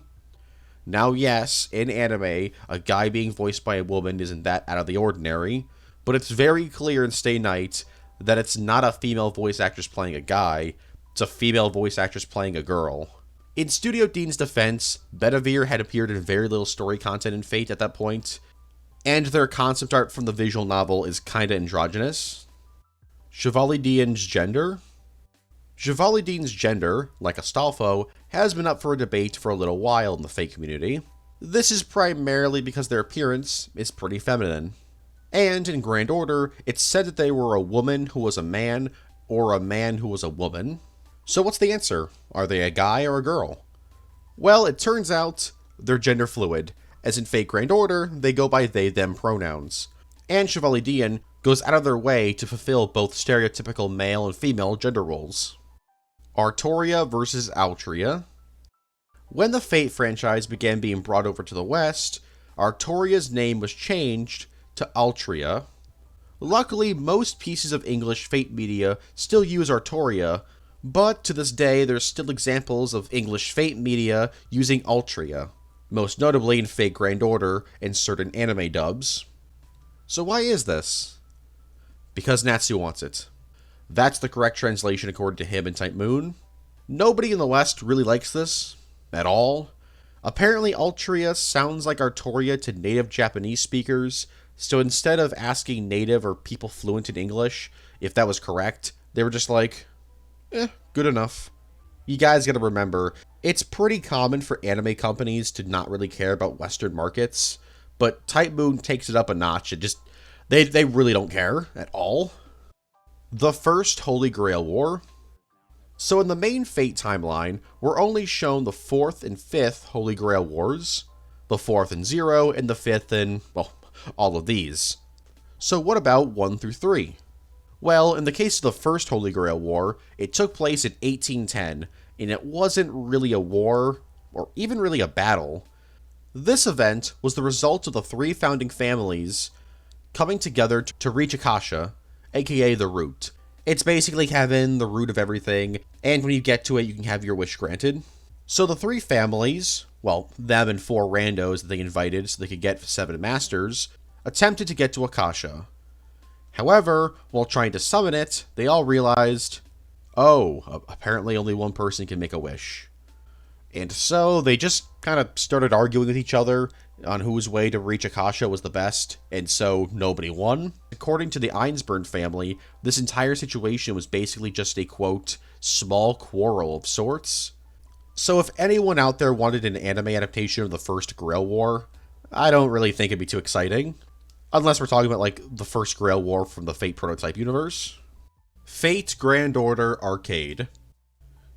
Now yes, in anime, a guy being voiced by a woman isn't that out of the ordinary, but it's very clear in Stay Night that it's not a female voice actress playing a guy, it's a female voice actress playing a girl. In Studio Dean's defense, Bedivere had appeared in very little story content in Fate at that point, and their concept art from the visual novel is kinda androgynous. Chevalier Dean's gender. Chevalier Dean's gender, like Astolfo, has been up for a debate for a little while in the Fate community. This is primarily because their appearance is pretty feminine. And in Grand Order, it's said that they were a woman who was a man, or a man who was a woman. So what's the answer? Are they a guy or a girl? Well, it turns out they're gender fluid, as in Fate Grand Order, they go by they-them pronouns. And Chevalier Dean goes out of their way to fulfill both stereotypical male and female gender roles. Artoria versus Altria. When the Fate franchise began being brought over to the West, Artoria's name was changed to Altria. Luckily, most pieces of English Fate media still use Artoria, but to this day there's still examples of English Fate media using Altria, most notably in Fate Grand Order and certain anime dubs. So why is this? Because Natsu wants it. That's the correct translation according to him and Type Moon. Nobody in the West really likes this, at all. Apparently Altria sounds like Artoria to native Japanese speakers, so instead of asking native or people fluent in English if that was correct, they were just like, good enough. You guys gotta remember, it's pretty common for anime companies to not really care about Western markets, but Type Moon takes it up a notch and just, they really don't care at all. The First Holy Grail War. So in the main Fate timeline, we're only shown the 4th and 5th Holy Grail Wars, the 4th and 0, and the 5th and, well, all of these. So what about 1 through 3? Well, in the case of the First Holy Grail War, it took place in 1810, and it wasn't really a war, or even really a battle. This event was the result of the 3 founding families coming together to reach Akasha, aka the Root. It's basically heaven, the root of everything, and when you get to it, you can have your wish granted. So the 3 families, well, them and 4 randos that they invited so they could get 7 masters, attempted to get to Akasha. However, while trying to summon it, they all realized, oh, apparently only one person can make a wish. And so they just kind of started arguing with each other on whose way to reach Akasha was the best, and so nobody won. According to the Iceberg family, this entire situation was basically just a, quote, small quarrel of sorts. So if anyone out there wanted an anime adaptation of the first Grail War, I don't really think it'd be too exciting. Unless we're talking about, like, the first Grail War from the Fate prototype universe. Fate Grand Order Arcade.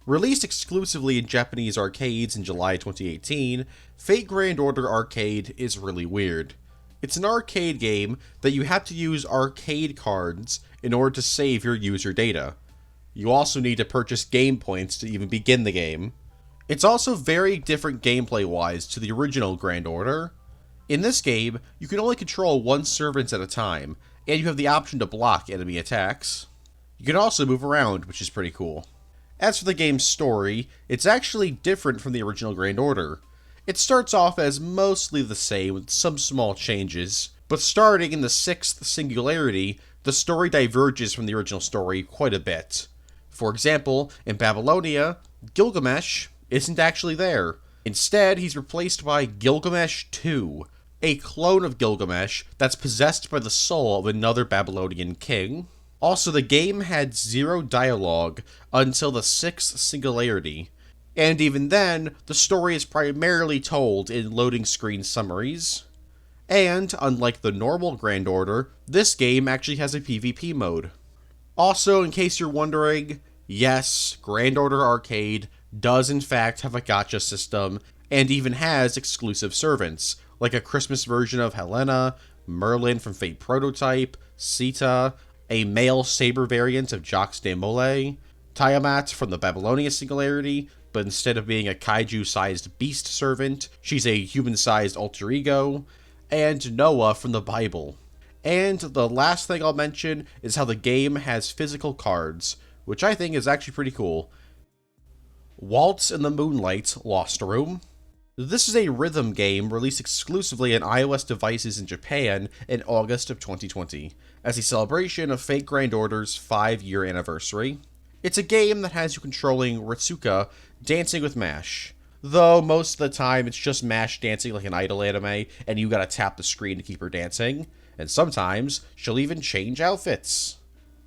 Released exclusively in Japanese arcades in July 2018, Fate Grand Order Arcade is really weird. It's an arcade game that you have to use arcade cards in order to save your user data. You also need to purchase game points to even begin the game. It's also very different gameplay-wise to the original Grand Order. In this game, you can only control one servant at a time, and you have the option to block enemy attacks. You can also move around, which is pretty cool. As for the game's story, it's actually different from the original Grand Order. It starts off as mostly the same with some small changes, but starting in the 6th Singularity, the story diverges from the original story quite a bit. For example, in Babylonia, Gilgamesh isn't actually there. Instead, he's replaced by Gilgamesh II, a clone of Gilgamesh that's possessed by the soul of another Babylonian king. Also, the game had 0 dialogue until the 6th Singularity, and even then, the story is primarily told in loading screen summaries. And, unlike the normal Grand Order, this game actually has a PvP mode. Also, in case you're wondering, yes, Grand Order Arcade does in fact have a gacha system, and even has exclusive servants, like a Christmas version of Helena, Merlin from Fate Prototype, Sita, a male saber variant of Jacques de Molay, Tiamat from the Babylonia Singularity, but instead of being a kaiju-sized beast servant, she's a human-sized alter ego, and Noah from the Bible. And the last thing I'll mention is how the game has physical cards, which I think is actually pretty cool. Waltz in the Moonlight Lost Room. This is a rhythm game released exclusively on iOS devices in Japan in August of 2020, as a celebration of Fate Grand Order's 5-year anniversary. It's a game that has you controlling Ritsuka dancing with MASH, though most of the time it's just MASH dancing like an idol anime, and you gotta tap the screen to keep her dancing, and sometimes she'll even change outfits.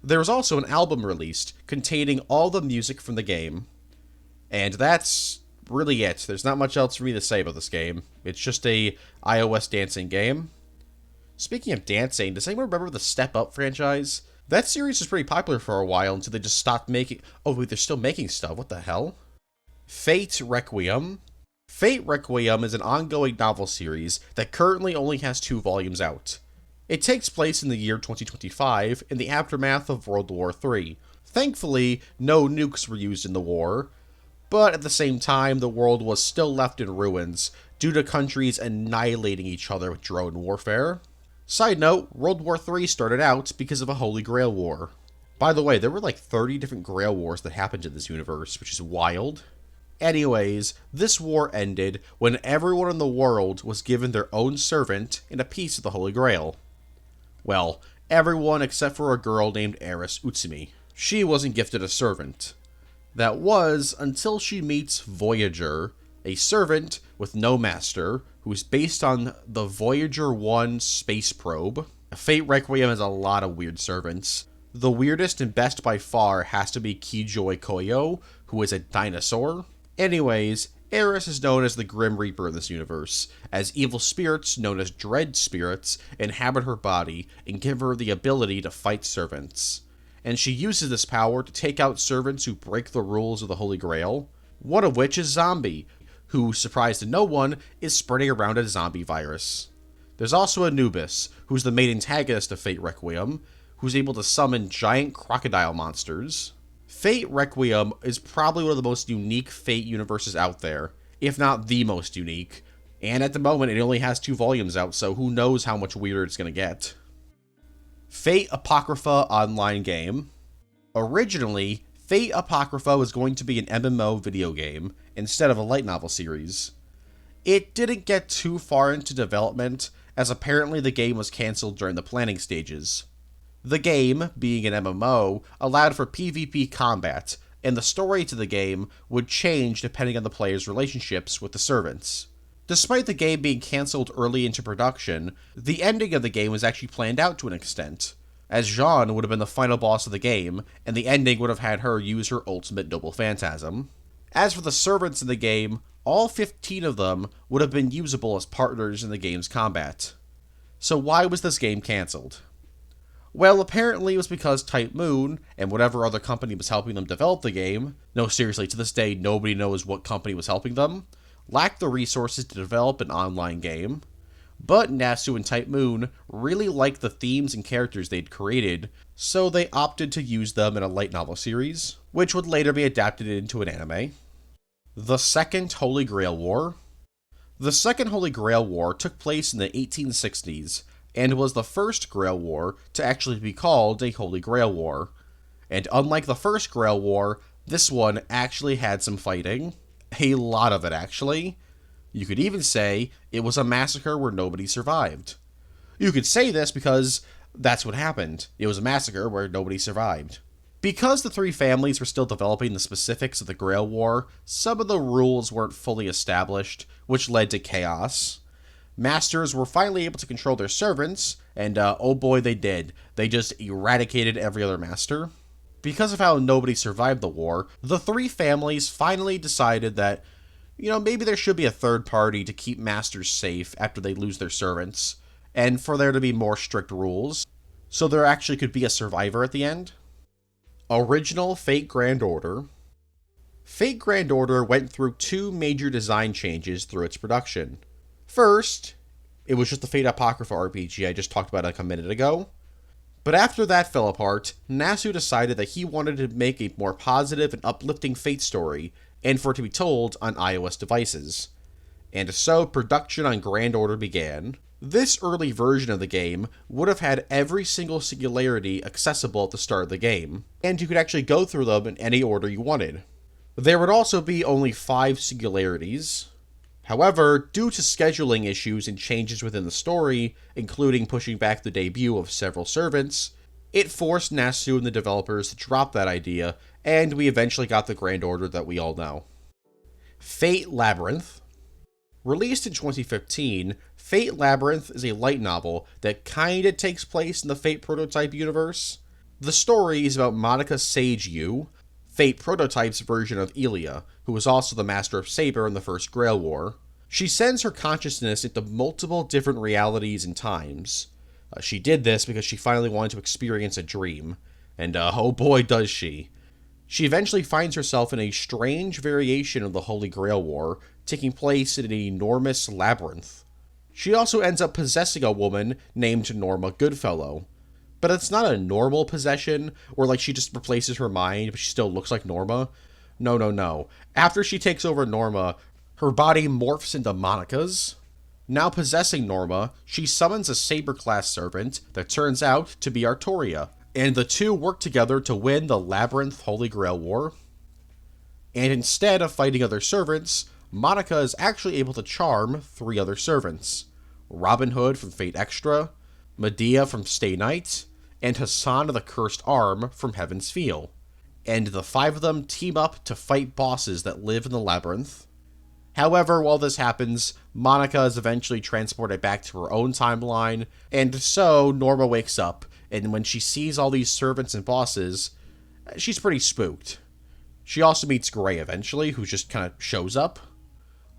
There was also an album released containing all the music from the game. And that's really it. There's not much else for me to say about this game. It's just a iOS dancing game. Speaking of dancing, does anyone remember the Step Up franchise? That series was pretty popular for a while until they just stopped making... Oh wait, they're still making stuff. What the hell? Fate Requiem. Fate Requiem is an ongoing novel series that currently only has 2 volumes out. It takes place in the year 2025 in the aftermath of World War III. Thankfully, no nukes were used in the war, but at the same time, the world was still left in ruins due to countries annihilating each other with drone warfare. Side note, World War III started out because of a Holy Grail War. By the way, there were like 30 different Grail Wars that happened in this universe, which is wild. Anyways, this war ended when everyone in the world was given their own servant and a piece of the Holy Grail. Well, everyone except for a girl named Eris Utsumi. She wasn't gifted a servant. That was until she meets Voyager, a servant with no master, who's based on the Voyager 1 space probe. Fate Requiem has a lot of weird servants. The weirdest and best by far has to be Keyjoy Koyo, who is a dinosaur. Anyways, Eris is known as the Grim Reaper in this universe, as evil spirits known as Dread Spirits inhabit her body and give her the ability to fight servants. And she uses this power to take out servants who break the rules of the Holy Grail, one of which is Zombie, who, surprise to no one, is spreading around a zombie virus. There's also Anubis, who's the main antagonist of Fate Requiem, who's able to summon giant crocodile monsters. Fate Requiem is probably one of the most unique Fate universes out there, if not the most unique, and at the moment it only has 2 volumes out, so who knows how much weirder it's gonna get. Fate Apocrypha online game. Originally, Fate Apocrypha was going to be an MMO video game instead of a light novel series. It didn't get too far into development, as apparently the game was cancelled during the planning stages. The game, being an MMO, allowed for PvP combat, and the story to the game would change depending on the player's relationships with the servants. Despite the game being cancelled early into production, the ending of the game was actually planned out to an extent, as Jeanne would have been the final boss of the game, and the ending would have had her use her ultimate noble phantasm. As for the servants in the game, all 15 of them would have been usable as partners in the game's combat. So why was this game cancelled? Well, apparently it was because Type Moon, and whatever other company was helping them develop the game, no seriously, to this day nobody knows what company was helping them, lacked the resources to develop an online game. But Nasu and Type Moon really liked the themes and characters they'd created, so they opted to use them in a light novel series, which would later be adapted into an anime. The Second Holy Grail War. The Second Holy Grail War took place in the 1860s, and was the first Grail War to actually be called a Holy Grail War. And unlike the first Grail War, this one actually had some fighting. A lot of it, actually. You could even say it was a massacre where nobody survived. You could say this because that's what happened. It was a massacre where nobody survived. Because the three families were still developing the specifics of the Grail War, some of the rules weren't fully established, which led to chaos. Masters were finally able to control their servants, and oh boy they did. They just eradicated every other master. Because of how nobody survived the war, the three families finally decided that, maybe there should be a third party to keep masters safe after they lose their servants, and for there to be more strict rules, so there actually could be a survivor at the end. Original Fate Grand Order. Fate Grand Order went through two major design changes through its production. First, it was just the Fate Apocrypha RPG I just talked about like a minute ago. But after that fell apart, Nasu decided that he wanted to make a more positive and uplifting Fate story, and for it to be told on iOS devices. And so production on Grand Order began. This early version of the game would have had every single singularity accessible at the start of the game, and you could actually go through them in any order you wanted. There would also be only 5 singularities. However, due to scheduling issues and changes within the story, including pushing back the debut of several servants, it forced Nasu and the developers to drop that idea, and we eventually got the Grand Order that we all know. Fate Labyrinth. Released in 2015, Fate Labyrinth is a light novel that kinda takes place in the Fate Prototype universe. The story is about Monica Sage Yu, Fate Prototype's version of Elia, who was also the Master of Saber in the first Grail War. She sends her consciousness into multiple different realities and times. She did this because she finally wanted to experience a dream, and oh boy does she. She eventually finds herself in a strange variation of the Holy Grail War, taking place in an enormous labyrinth. She also ends up possessing a woman named Norma Goodfellow. But it's not a normal possession, where she just replaces her mind, but she still looks like Norma. No. After she takes over Norma, her body morphs into Monica's. Now possessing Norma, she summons a Saber-class servant that turns out to be Artoria, and the two work together to win the Labyrinth Holy Grail War. And instead of fighting other servants, Monica is actually able to charm 3 other servants. Robin Hood from Fate Extra, Medea from Stay Night, and Hassan of the Cursed Arm from Heaven's Feel. And the 5 of them team up to fight bosses that live in the labyrinth. However, while this happens, Monica is eventually transported back to her own timeline, and so Norma wakes up, and when she sees all these servants and bosses, she's pretty spooked. She also meets Gray eventually, who just kind of shows up.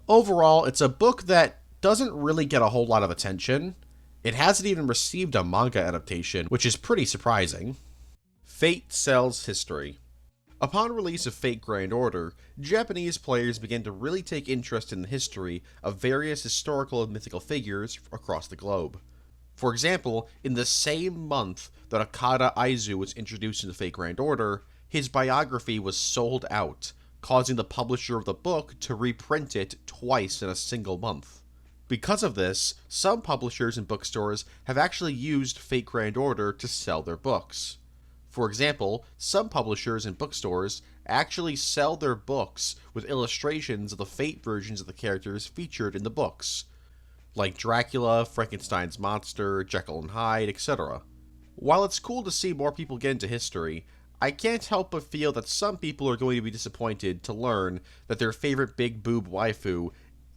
Overall, it's a book that doesn't really get a whole lot of attention. It hasn't even received a manga adaptation, which is pretty surprising. Fate Sells History. Upon release of Fate Grand Order, Japanese players began to really take interest in the history of various historical and mythical figures across the globe. For example, in the same month that Akada Aizu was introduced into Fate Grand Order, his biography was sold out, causing the publisher of the book to reprint it twice in a single month. Because of this, some publishers and bookstores have actually used Fate Grand Order to sell their books. For example, some publishers and bookstores actually sell their books with illustrations of the Fate versions of the characters featured in the books, like Dracula, Frankenstein's monster, Jekyll and Hyde, etc. While it's cool to see more people get into history, I can't help but feel that some people are going to be disappointed to learn that their favorite big boob waifu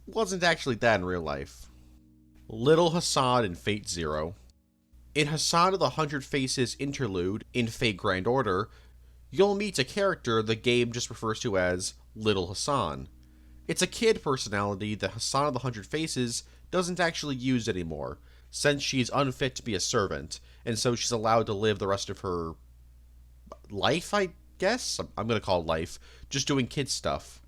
wasn't actually that in real life. Little Hassan in Fate Zero. In Hassan of the 100 Faces interlude in Fate Grand Order, you'll meet a character the game just refers to as Little Hassan. It's a kid personality that Hassan of the Hundred Faces doesn't actually use anymore, since she's unfit to be a servant, and so she's allowed to live the rest of her life, I guess? I'm gonna call it life, just doing kid stuff.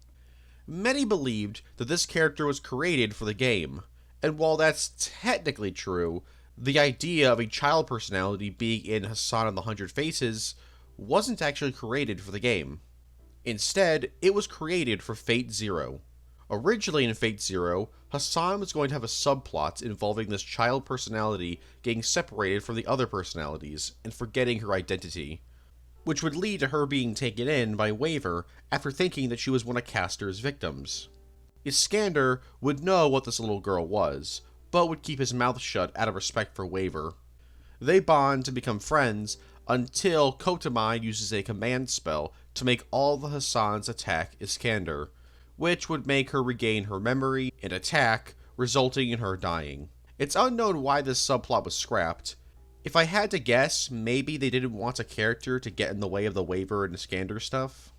Many believed that this character was created for the game, and while that's technically true, the idea of a child personality being in Hassan of the Hundred Faces wasn't actually created for the game. Instead, it was created for Fate Zero. Originally in Fate Zero, Hassan was going to have a subplot involving this child personality getting separated from the other personalities and forgetting her identity, which would lead to her being taken in by Waver after thinking that she was one of Castor's victims. Iskander would know what this little girl was, but would keep his mouth shut out of respect for Waver. They bond and become friends until Kotamai uses a command spell to make all the Hassans attack Iskander, which would make her regain her memory and attack, resulting in her dying. It's unknown why this subplot was scrapped. If I had to guess, maybe they didn't want a character to get in the way of the Waver and Iskander stuff.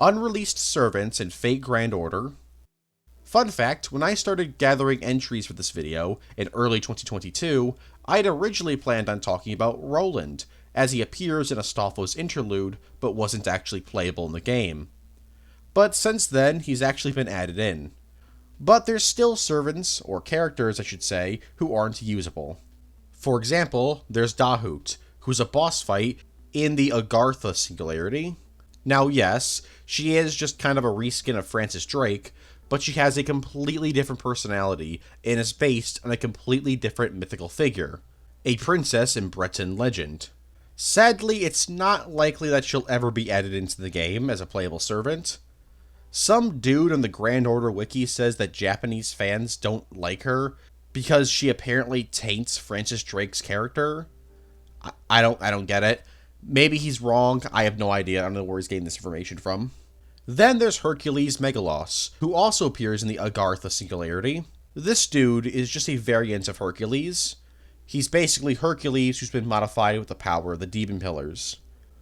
Unreleased servants in Fate Grand Order. Fun fact, when I started gathering entries for this video in early 2022, I had originally planned on talking about Roland, as he appears in Astolfo's interlude, but wasn't actually playable in the game. But since then, he's actually been added in. But there's still servants, or characters I should say, who aren't usable. For example, there's Dahut, who's a boss fight in the Agartha Singularity. Now yes, she is just kind of a reskin of Francis Drake, but she has a completely different personality and is based on a completely different mythical figure, a princess in Breton legend. Sadly, it's not likely that she'll ever be added into the game as a playable servant. Some dude on the Grand Order wiki says that Japanese fans don't like her because she apparently taints Francis Drake's character. I don't get it. Maybe he's wrong, I have no idea, I don't know where he's getting this information from. Then there's Hercules Megalos, who also appears in the Agartha Singularity. This dude is just a variant of Hercules. He's basically Hercules who's been modified with the power of the Demon Pillars.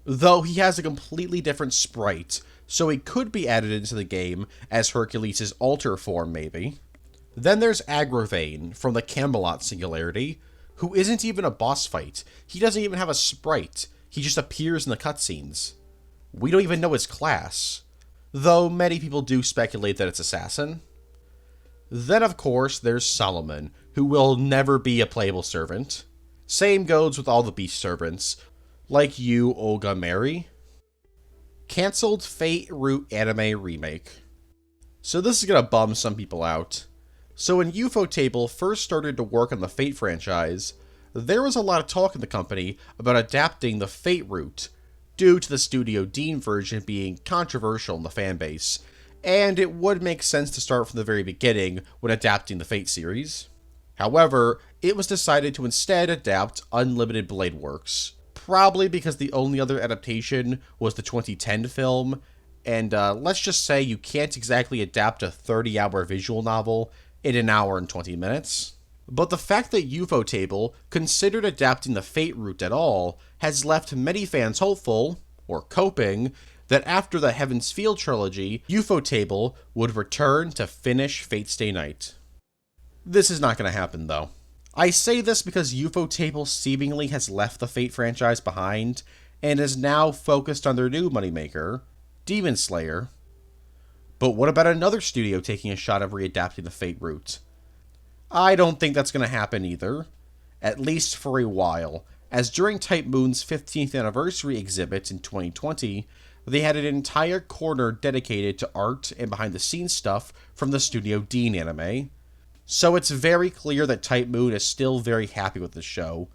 Though he has a completely different sprite, so he could be added into the game as Hercules' alter form maybe. Then there's Agravane from the Camelot Singularity, who isn't even a boss fight. He doesn't even have a sprite. He just appears in the cutscenes. We don't even know his class, though many people do speculate that it's Assassin. Then of course there's Solomon, who will never be a playable servant. Same goes with all the beast servants, like you, Olga Mary. Cancelled Fate Root anime remake. So this is gonna bum some people out. So when Ufotable first started to work on the Fate franchise, there was a lot of talk in the company about adapting the Fate route, due to the Studio Dean version being controversial in the fanbase, and it would make sense to start from the very beginning when adapting the Fate series. However, it was decided to instead adapt Unlimited Blade Works, probably because the only other adaptation was the 2010 film, and let's just say you can't exactly adapt a 30-hour visual novel in an hour and 20 minutes. But the fact that Ufotable considered adapting the Fate route at all has left many fans hopeful, or coping, that after the Heaven's Field trilogy, Ufotable would return to finish Fate Stay Night. This is not going to happen though. I say this because Ufotable seemingly has left the Fate franchise behind, and is now focused on their new moneymaker, Demon Slayer. But what about another studio taking a shot at readapting the Fate route? I don't think that's going to happen either, at least for a while, as during Type Moon's 15th anniversary exhibit in 2020, they had an entire corner dedicated to art and behind-the-scenes stuff from the Studio Dean anime. So it's very clear that Type Moon is still very happy with the show,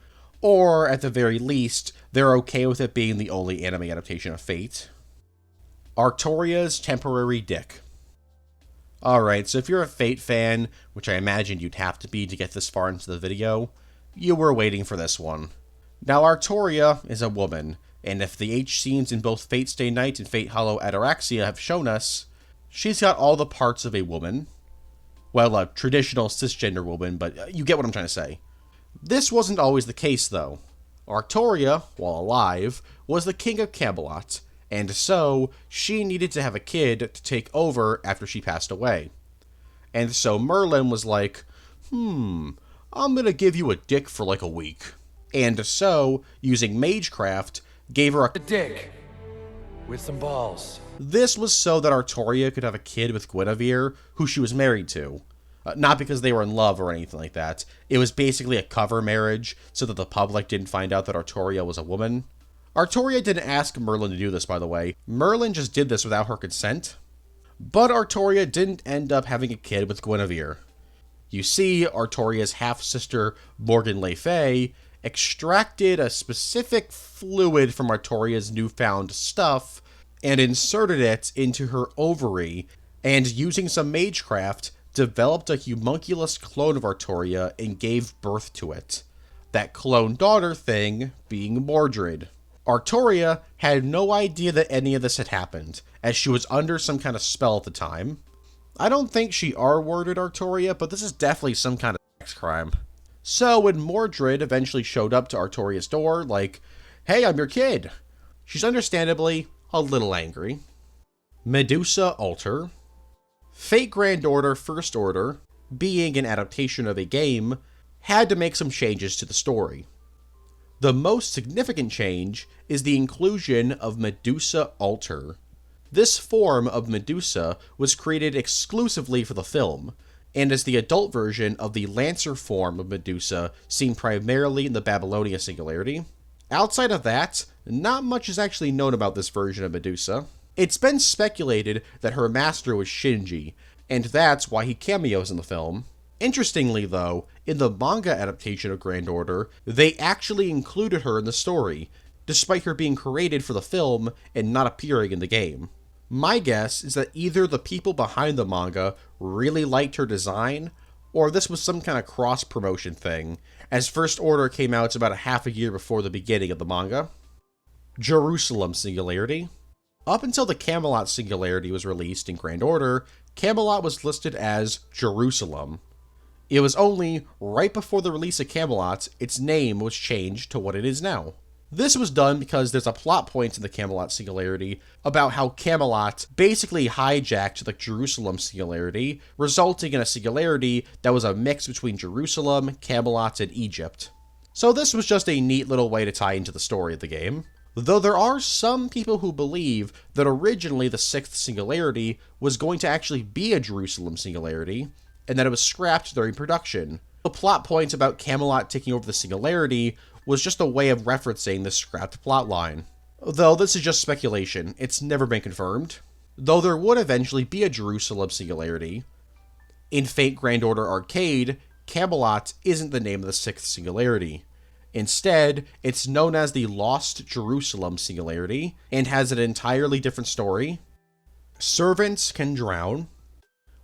Or, at the very least, they're okay with it being the only anime adaptation of Fate. Arctoria's temporary dick. Alright, so if you're a Fate fan, which I imagine you'd have to be to get this far into the video, you were waiting for this one. Now, Arctoria is a woman, and if the H scenes in both Fate Stay Night and Fate Hollow Ataraxia have shown us, she's got all the parts of a woman. Well, a traditional cisgender woman, but you get what I'm trying to say. This wasn't always the case, though. Arctoria, while alive, was the king of Camelot, and so she needed to have a kid to take over after she passed away. And so Merlin was like, I'm gonna give you a dick for like a week. And so, using magecraft, gave her a dick with some balls. This was so that Arctoria could have a kid with Guinevere, who she was married to. Not because they were in love or anything like that. It was basically a cover marriage, so that the public didn't find out that Arctoria was a woman. Arctoria didn't ask Merlin to do this, by the way. Merlin just did this without her consent. But Arctoria didn't end up having a kid with Guinevere. You see, Arctoria's half-sister, Morgan Le Fay, extracted a specific fluid from Arctoria's newfound stuff and inserted it into her ovary, and using some magecraft, developed a homunculus clone of Arctoria and gave birth to it. That clone daughter thing being Mordred. Arctoria had no idea that any of this had happened, as she was under some kind of spell at the time. I don't think she R-worded Arctoria, but this is definitely some kind of sex crime. So when Mordred eventually showed up to Arctoria's door, like, hey, I'm your kid, she's understandably a little angry. Medusa Alter. Fate Grand Order First Order, being an adaptation of a game, had to make some changes to the story. The most significant change is the inclusion of Medusa Alter. This form of Medusa was created exclusively for the film, and is the adult version of the Lancer form of Medusa seen primarily in the Babylonia Singularity. Outside of that, not much is actually known about this version of Medusa. It's been speculated that her master was Shinji, and that's why he cameos in the film. Interestingly, though, in the manga adaptation of Grand Order, they actually included her in the story, despite her being created for the film and not appearing in the game. My guess is that either the people behind the manga really liked her design, or this was some kind of cross-promotion thing, as First Order came out about a half a year before the beginning of the manga. Jerusalem Singularity. Up until the Camelot Singularity was released in Grand Order, Camelot was listed as Jerusalem. It was only right before the release of Camelot, its name was changed to what it is now. This was done because there's a plot point in the Camelot Singularity about how Camelot basically hijacked the Jerusalem Singularity, resulting in a singularity that was a mix between Jerusalem, Camelot, and Egypt. So this was just a neat little way to tie into the story of the game. Though there are some people who believe that originally the sixth singularity was going to actually be a Jerusalem singularity, and that it was scrapped during production. The plot point about Camelot taking over the singularity was just a way of referencing the scrapped plotline. Though this is just speculation, it's never been confirmed. Though there would eventually be a Jerusalem singularity. In Fate Grand Order Arcade, Camelot isn't the name of the sixth singularity. Instead, it's known as the Lost Jerusalem Singularity, and has an entirely different story. Servants can drown.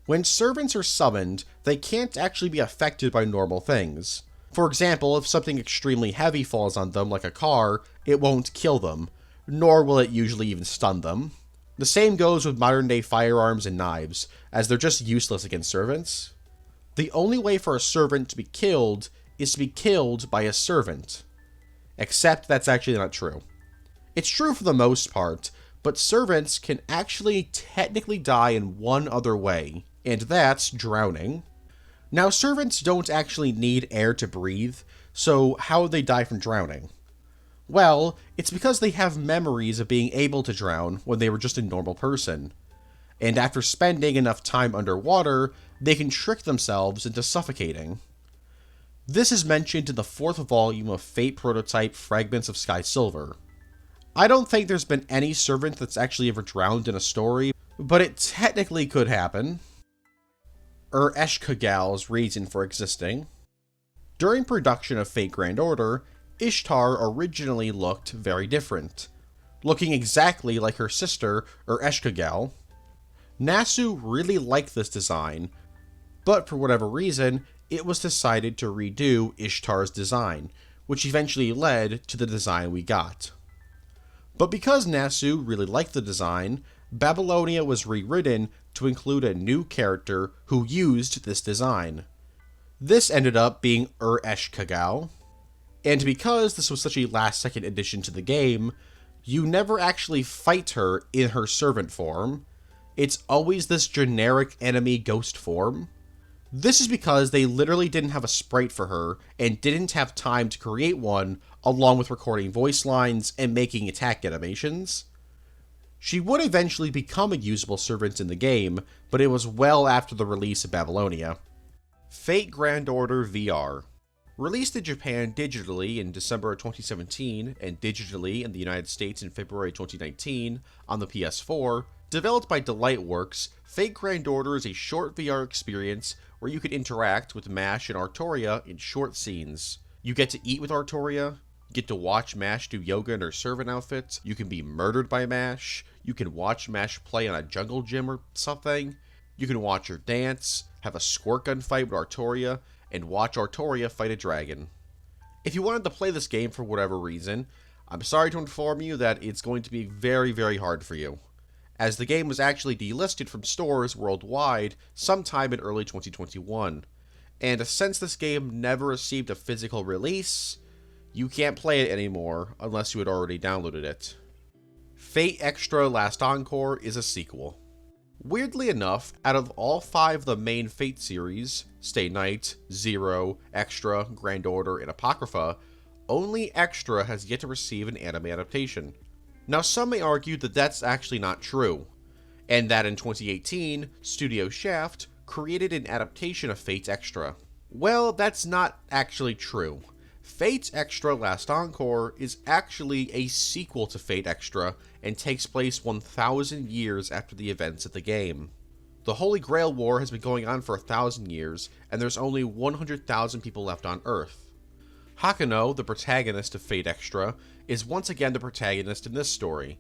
When servants are summoned, they can't actually be affected by normal things. For example, if something extremely heavy falls on them, like a car, it won't kill them, nor will it usually even stun them. The same goes with modern-day firearms and knives, as they're just useless against servants. The only way for a servant to be killed is to be killed by a servant. Except that's actually not true. It's true for the most part, but servants can actually technically die in one other way, and that's drowning. Now, servants don't actually need air to breathe, so how would they die from drowning? Well, it's because they have memories of being able to drown when they were just a normal person. And after spending enough time underwater, they can trick themselves into suffocating. This is mentioned in the 4th volume of Fate Prototype Fragments of Sky Silver. I don't think there's been any servant that's actually ever drowned in a story, but it technically could happen. Eshkagal's reason for existing. During production of Fate Grand Order, Ishtar originally looked very different, looking exactly like her sister, Ereshkigal. Nasu really liked this design, but for whatever reason, it was decided to redo Ishtar's design, which eventually led to the design we got. But because Nasu really liked the design, Babylonia was rewritten to include a new character who used this design. This ended up being Ereshkigal, and because this was such a last-second addition to the game, you never actually fight her in her servant form. It's always this generic enemy ghost form. This is because they literally didn't have a sprite for her and didn't have time to create one, along with recording voice lines and making attack animations. She would eventually become a usable servant in the game, but it was well after the release of Babylonia. Fate Grand Order VR. Released in Japan digitally in December 2017 and digitally in the United States in February 2019 on the PS4, developed by Delightworks, Fate Grand Order is a short VR experience where you can interact with MASH and Artoria in short scenes. You get to eat with Artoria, you get to watch MASH do yoga in her servant outfit, you can be murdered by MASH, you can watch MASH play on a jungle gym or something, you can watch her dance, have a squirt gun fight with Artoria, and watch Artoria fight a dragon. If you wanted to play this game for whatever reason, I'm sorry to inform you that it's going to be very, very hard for you, as the game was actually delisted from stores worldwide sometime in early 2021, and since this game never received a physical release, you can't play it anymore unless you had already downloaded it. Fate Extra Last Encore is a sequel. Weirdly enough, out of all 5 of the main Fate series, Stay Night, Zero, Extra, Grand Order, and Apocrypha, only Extra has yet to receive an anime adaptation. Now some may argue that that's actually not true, and that in 2018, Studio Shaft created an adaptation of Fate Extra. Well, that's not actually true. Fate Extra Last Encore is actually a sequel to Fate Extra and takes place 1,000 years after the events of the game. The Holy Grail War has been going on for 1,000 years, and there's only 100,000 people left on Earth. Hakuno, the protagonist of Fate Extra, is once again the protagonist in this story.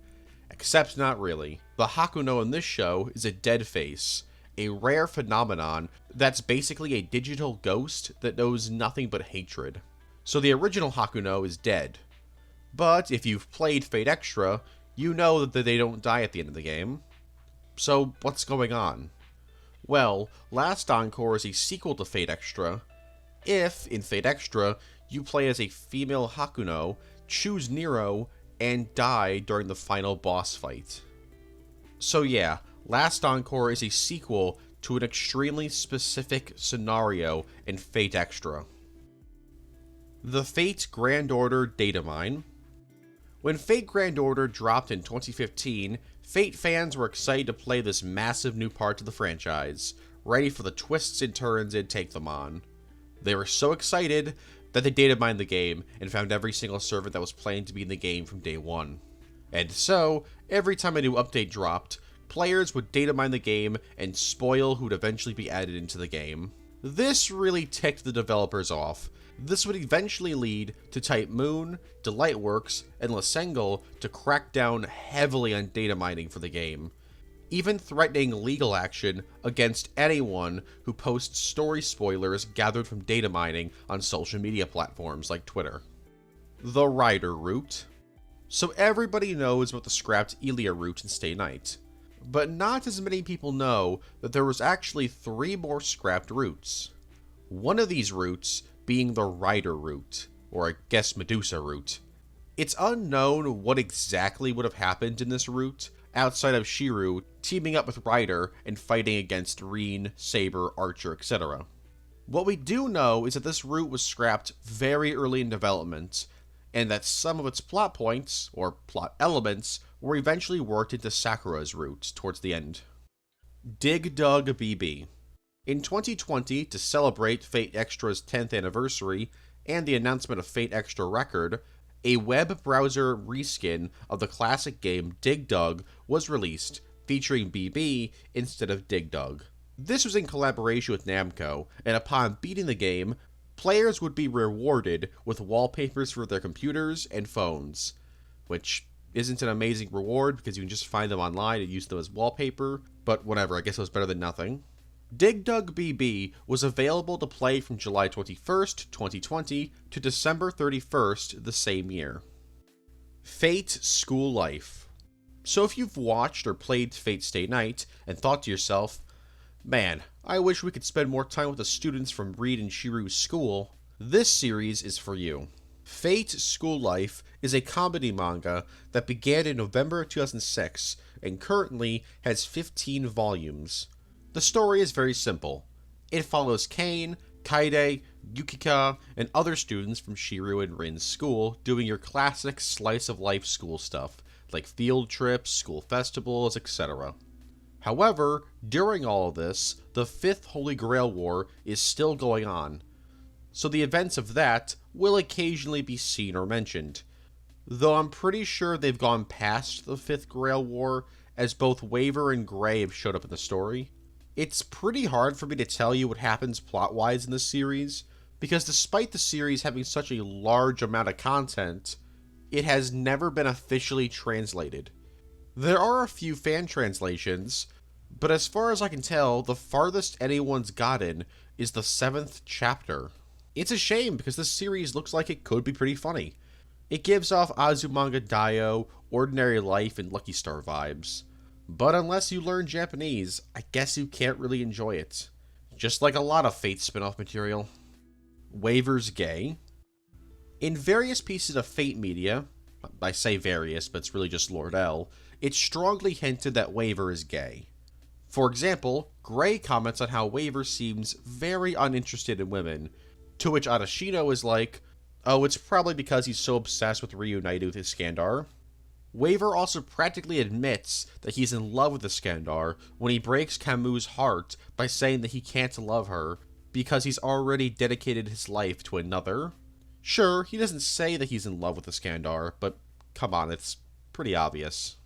Except not really. The Hakuno in this show is a dead face, a rare phenomenon that's basically a digital ghost that knows nothing but hatred. So the original Hakuno is dead. But if you've played Fate Extra, you know that they don't die at the end of the game. So what's going on? Well, Last Encore is a sequel to Fate Extra. If, in Fate Extra, you play as a female Hakuno, choose Nero, and die during the final boss fight. So yeah, Last Encore is a sequel to an extremely specific scenario in Fate Extra. The Fate Grand Order Datamine. When Fate Grand Order dropped in 2015, Fate fans were excited to play this massive new part to the franchise, ready for the twists and turns it'd take them on. They were so excited that they datamined the game and found every single servant that was planned to be in the game from day one. And so, every time a new update dropped, players would datamine the game and spoil who'd eventually be added into the game. This really ticked the developers off. This would eventually lead to Type Moon, Delightworks, and Lasengel to crack down heavily on data mining for the game, even threatening legal action against anyone who posts story spoilers gathered from data mining on social media platforms like Twitter. The Rider route. So everybody knows about the scrapped Elia route in Stay Night, but not as many people know that there was actually 3 more scrapped routes. One of these routes being the Rider route, or I guess Medusa route. It's unknown what exactly would have happened in this route, outside of Shiru teaming up with Rider and fighting against Reen, Saber, Archer, etc. What we do know is that this route was scrapped very early in development, and that some of its plot points, or plot elements, were eventually worked into Sakura's route towards the end. Dig Dug BB. In 2020, to celebrate Fate Extra's 10th anniversary and the announcement of Fate Extra Record, a web browser reskin of the classic game Dig Dug was released, featuring BB instead of Dig Dug. This was in collaboration with Namco, and upon beating the game, players would be rewarded with wallpapers for their computers and phones, which isn't an amazing reward because you can just find them online and use them as wallpaper, but whatever, I guess it was better than nothing. Dig Dug BB was available to play from July 21st, 2020 to December 31st the same year. Fate School Life. So if you've watched or played Fate Stay Night and thought to yourself, man, I wish we could spend more time with the students from Reed and Shiru's school, this series is for you. Fate School Life is a comedy manga that began in November 2006 and currently has 15 volumes. The story is very simple. It follows Kane, Kaide, Yukika, and other students from Shiru and Rin's school doing your classic slice-of-life school stuff, like field trips, school festivals, etc. However, during all of this, the Fifth Holy Grail War is still going on, so the events of that will occasionally be seen or mentioned. Though I'm pretty sure they've gone past the Fifth Grail War, as both Waver and Gray have showed up in the story. It's pretty hard for me to tell you what happens plot-wise in this series, because despite the series having such a large amount of content, it has never been officially translated. There are a few fan translations, but as far as I can tell, the farthest anyone's gotten is the 7th chapter. It's a shame because this series looks like it could be pretty funny. It gives off Azumanga Daioh, Ordinary Life, and Lucky Star vibes. But unless you learn Japanese, I guess you can't really enjoy it. Just like a lot of Fate spin-off material. Waver's gay. In various pieces of Fate media, I say various, but it's really just Lord L, it's strongly hinted that Waver is gay. For example, Gray comments on how Waver seems very uninterested in women, to which Adashino is like, oh, it's probably because he's so obsessed with reuniting with his Skandar. Waver also practically admits that he's in love with the Skandar when he breaks Camus' heart by saying that he can't love her because he's already dedicated his life to another. Sure, he doesn't say that he's in love with the Skandar, but come on, it's pretty obvious.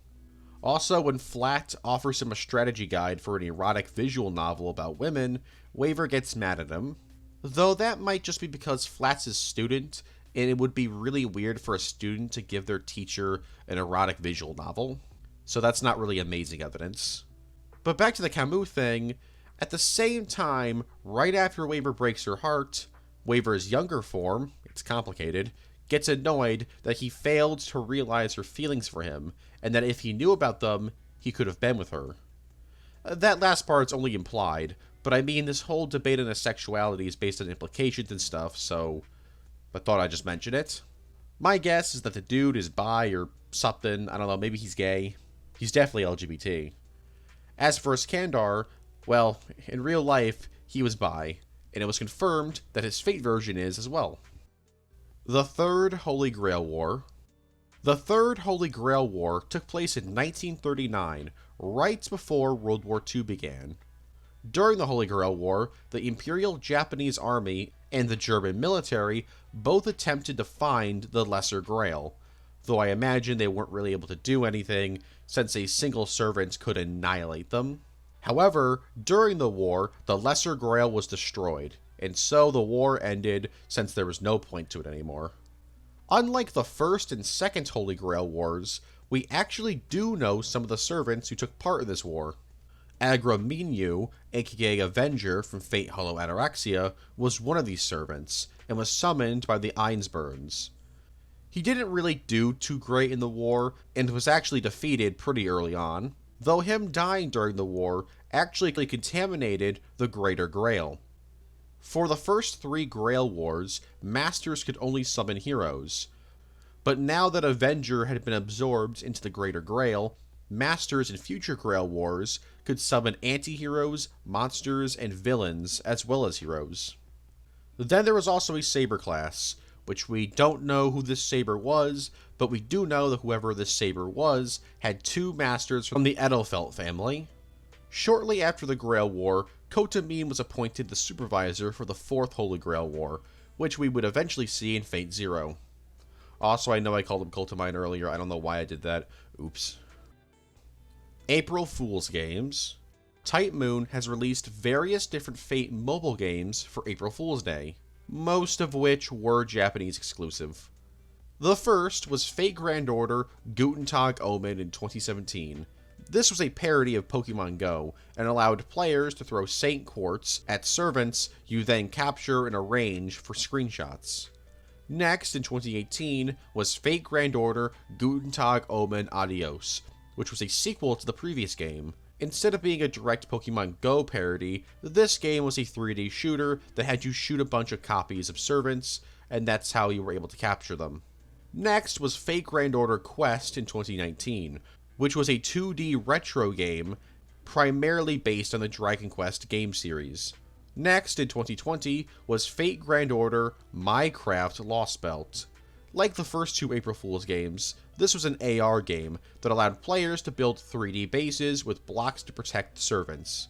Also, when Flat offers him a strategy guide for an erotic visual novel about women, Waver gets mad at him. Though that might just be because Flat's his student, and it would be really weird for a student to give their teacher an erotic visual novel. So that's not really amazing evidence. But back to the Camus thing, at the same time, right after Waver breaks her heart, Waver's younger form, it's complicated, gets annoyed that he failed to realize her feelings for him, and that if he knew about them, he could have been with her. That last part's only implied, but I mean, this whole debate on his sexuality is based on implications and stuff, so I thought I'd just mention it. My guess is that the dude is bi or something, I don't know, maybe he's gay. He's definitely LGBT. As for Skandar, well, in real life, he was bi, and it was confirmed that his Fate version is as well. The Third Holy Grail War. The Third Holy Grail War took place in 1939, right before World War II began. During the Holy Grail War, the Imperial Japanese Army and the German military both attempted to find the Lesser Grail, though I imagine they weren't really able to do anything since a single servant could annihilate them. However, during the war, the Lesser Grail was destroyed, and so the war ended since there was no point to it anymore. Unlike the First and Second Holy Grail Wars, we actually do know some of the servants who took part in this war. Agra Minyu, aka Avenger from Fate Hollow Ataraxia, was one of these servants, and was summoned by the Icebergs. He didn't really do too great in the war, and was actually defeated pretty early on, though him dying during the war actually contaminated the Greater Grail. For the first 3 Grail Wars, Masters could only summon heroes, but now that Avenger had been absorbed into the Greater Grail, Masters in future Grail Wars could summon anti-heroes, monsters, and villains, as well as heroes. Then there was also a Saber class, which we don't know who this Saber was, but we do know that whoever this Saber was had 2 Masters from the Edelfelt family. Shortly after the Grail War, Kotamine was appointed the supervisor for the 4th Holy Grail War, which we would eventually see in Fate Zero. Also, I know I called him Kotamine earlier, I don't know why I did that. Oops. April Fool's Games. Type Moon has released various different Fate mobile games for April Fool's Day. most of which were Japanese exclusive. The first was Fate Grand Order Guten Tag Omen in 2017. This was a parody of Pokemon Go and allowed players to throw Saint Quartz at servants you then capture and arrange for screenshots. Next, in 2018, was Fate Grand Order Guten Tag Omen Adios, which was a sequel to the previous game. Instead of being a direct Pokemon Go parody, this game was a 3D shooter that had you shoot a bunch of copies of servants, and that's how you were able to capture them. Next was Fate Grand Order Quest in 2019, which was a 2D retro game primarily based on the Dragon Quest game series. Next, in 2020, was Fate Grand Order Minecraft Lost Belt. Like the first two April Fool's games, this was an AR game that allowed players to build 3D bases with blocks to protect servants.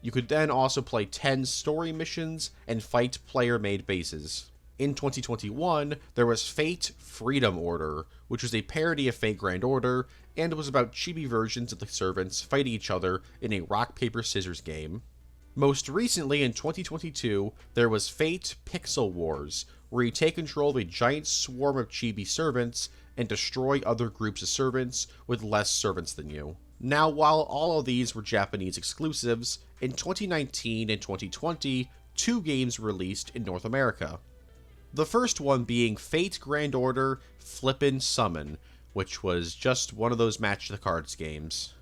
You could then also play 10 story missions and fight player-made bases. In 2021, there was Fate Freedom Order, which was a parody of Fate Grand Order, and was about chibi versions of the servants fighting each other in a rock-paper-scissors game. Most recently, in 2022, there was Fate Pixel Wars, where you take control of a giant swarm of chibi servants and destroy other groups of servants with less servants than you. Now, while all of these were Japanese exclusives, in 2019 and 2020, two games were released in North America. The first one being Fate Grand Order Flippin' Summon, which was just one of those match the cards games.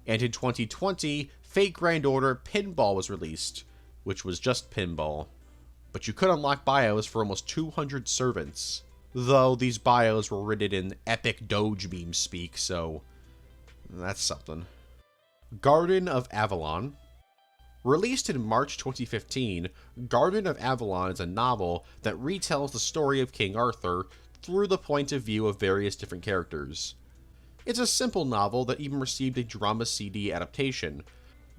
And in 2020, Fate Grand Order Pinball was released, which was just pinball. But you could unlock bios for almost 200 servants, though these bios were written in epic Doge meme speak, so that's something. Garden of Avalon. Released in March 2015, Garden of Avalon is a novel that retells the story of King Arthur through the point of view of various different characters. It's a simple novel that even received a drama CD adaptation,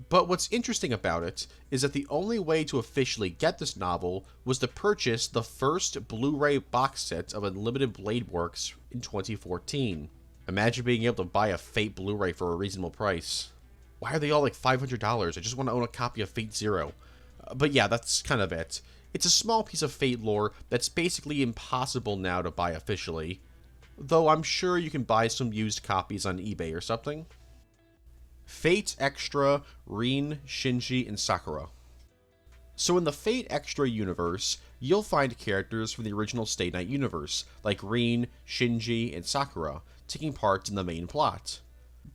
but what's interesting about it is that the only way to officially get this novel was to purchase the first Blu-ray box set of Unlimited Blade Works in 2014. Imagine being able to buy a Fate Blu-ray for a reasonable price. Why are they all like $500? I just want to own a copy of Fate Zero. But yeah, that's kind of it. It's a small piece of Fate lore that's basically impossible now to buy officially, though I'm sure you can buy some used copies on eBay or something. Fate Extra, Rin, Shinji, and Sakura. So in the Fate Extra universe, you'll find characters from the original Stay Night universe, like Rin, Shinji, and Sakura, taking part in the main plot.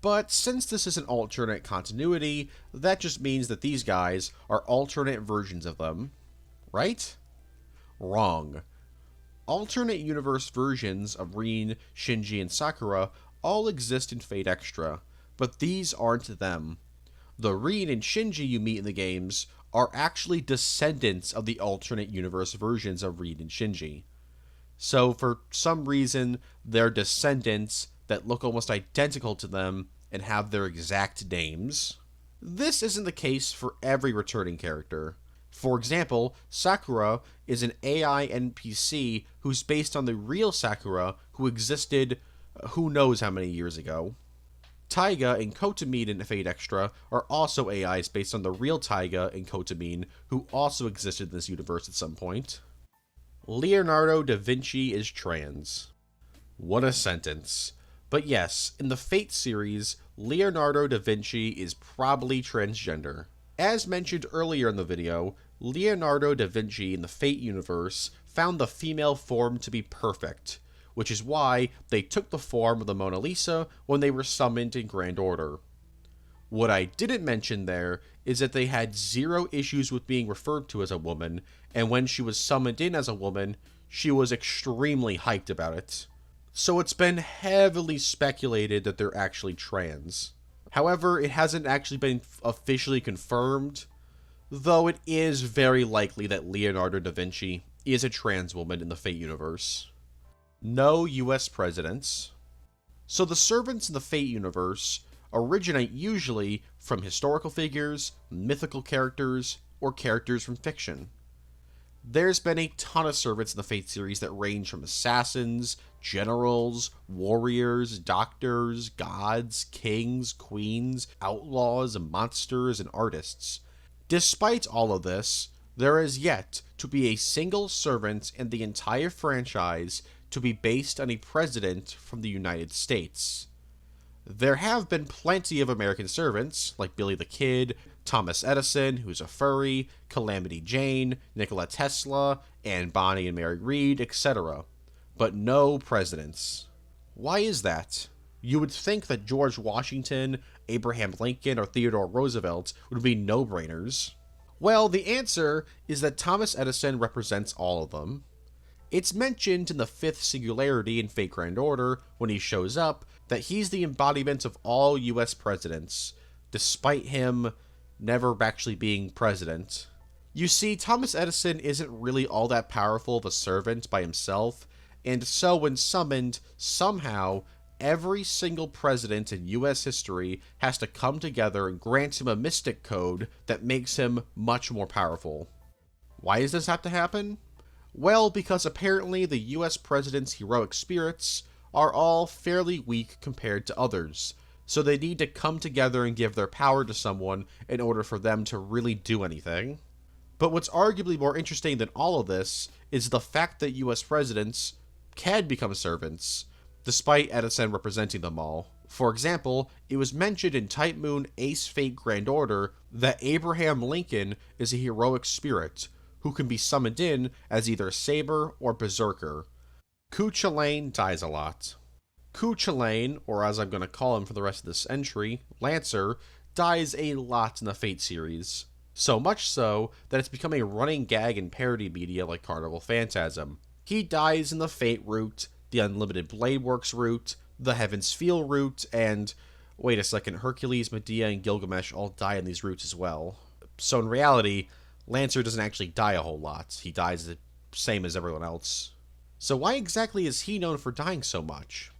But since this is an alternate continuity, that just means that these guys are alternate versions of them. Right? Wrong. Alternate universe versions of Rin, Shinji, and Sakura all exist in Fate Extra, but these aren't them. The Rin and Shinji you meet in the games are actually descendants of the alternate universe versions of Rin and Shinji. So for some reason, they're descendants that look almost identical to them and have their exact names. This isn't the case for every returning character. For example, Sakura is an AI NPC who's based on the real Sakura who existed who knows how many years ago. Taiga and Kotamine in Fate Extra are also AIs based on the real Taiga and Kotamine who also existed in this universe at some point. Leonardo da Vinci is trans. What a sentence. But yes, in the Fate series, Leonardo da Vinci is probably transgender. As mentioned earlier in the video, Leonardo da Vinci in the Fate universe found the female form to be perfect, which is why they took the form of the Mona Lisa when they were summoned in Grand Order. What I didn't mention there is that they had zero issues with being referred to as a woman, and when she was summoned in as a woman, she was extremely hyped about it. So it's been heavily speculated that they're actually trans. However, it hasn't actually been officially confirmed, though it is very likely that Leonardo da Vinci is a trans woman in the Fate universe. No US presidents. So the servants in the Fate universe originate usually from historical figures, mythical characters, or characters from fiction. There's been a ton of servants in the Fate series that range from assassins, generals, warriors, doctors, gods, kings, queens, outlaws, monsters, and artists. Despite all of this, There is yet to be a single servant in the entire franchise to be based on a president from the United States. There have been plenty of American servants, like Billy the Kid, Thomas Edison, who's a furry, Calamity Jane, Nikola Tesla, Anne Bonny and Mary Read, etc. But no presidents. Why is that? You would think that George Washington, Abraham Lincoln, or Theodore Roosevelt would be no-brainers. Well, the answer is that Thomas Edison represents all of them. It's mentioned in the fifth singularity in Fate Grand Order, when he shows up, that he's the embodiment of all US presidents, despite him never actually being president. You see, Thomas Edison isn't really all that powerful of a servant by himself, and so when summoned, somehow, every single president in US history has to come together and grant him a mystic code that makes him much more powerful. Why does this have to happen? Well, because apparently the US president's heroic spirits are all fairly weak compared to others, so they need to come together and give their power to someone in order for them to really do anything. But what's arguably more interesting than all of this is the fact that US presidents can become servants, despite Edison representing them all. For example, it was mentioned in Type Moon Ace Fate Grand Order that Abraham Lincoln is a heroic spirit, who can be summoned in as either Saber or Berserker. Cuchulainn dies a lot. Cuchulainn, or as I'm going to call him for the rest of this entry, Lancer, dies a lot in the Fate series. So much so that it's become a running gag in parody media like Carnival Phantasm. He dies in the Fate route, the Unlimited Blade Works route, the Heaven's Feel route, and, wait a second, Hercules, Medea, and Gilgamesh all die in these routes as well. So in reality, Lancer doesn't actually die a whole lot. He dies the same as everyone else. So why exactly is he known for dying so much?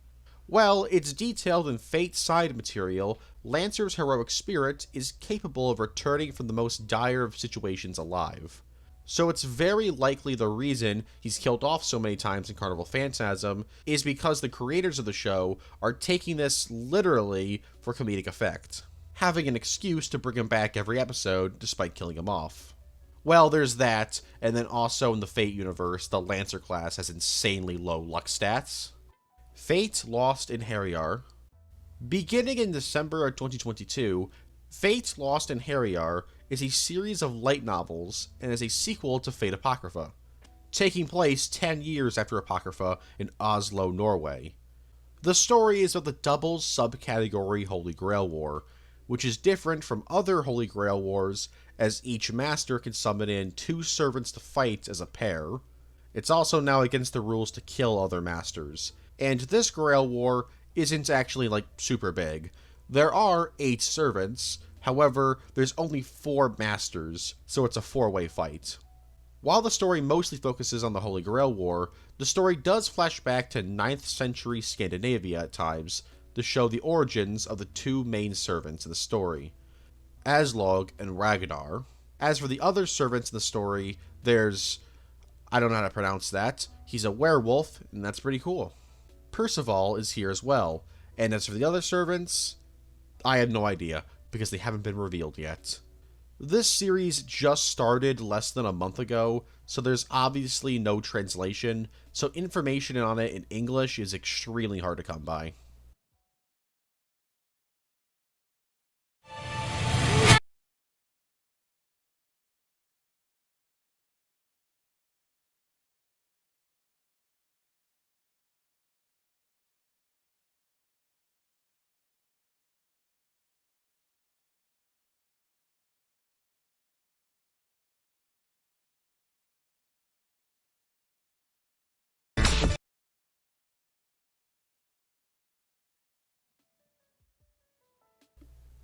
Well, it's detailed in Fate side material. Lancer's heroic spirit is capable of returning from the most dire of situations alive. So it's very likely the reason he's killed off so many times in Carnival Phantasm is because the creators of the show are taking this literally for comedic effect, having an excuse to bring him back every episode despite killing him off. Well, there's that, and then also in the Fate universe, the Lancer class has insanely low luck stats. Fate Lost in Harryar. Beginning in December of 2022, Fate Lost in Harryar is a series of light novels and is a sequel to Fate Apocrypha, taking place 10 years after Apocrypha in Oslo, Norway. The story is of the double subcategory Holy Grail War, which is different from other Holy Grail Wars as each master can summon in 2 servants to fight as a pair. It's also now against the rules to kill other masters, and this Grail War isn't actually super big. There are 8 servants, however, there's only 4 masters, so it's a 4-way fight. While the story mostly focuses on the Holy Grail War, the story does flash back to 9th century Scandinavia at times to show the origins of the 2 main servants in the story, Aslog and Ragnar. As for the other servants in the story, there's... I don't know how to pronounce that. He's a werewolf, and that's pretty cool. Percival is here as well, and as for the other servants, I have no idea, because they haven't been revealed yet. This series just started less than a month ago, so there's obviously no translation, so information on it in English is extremely hard to come by.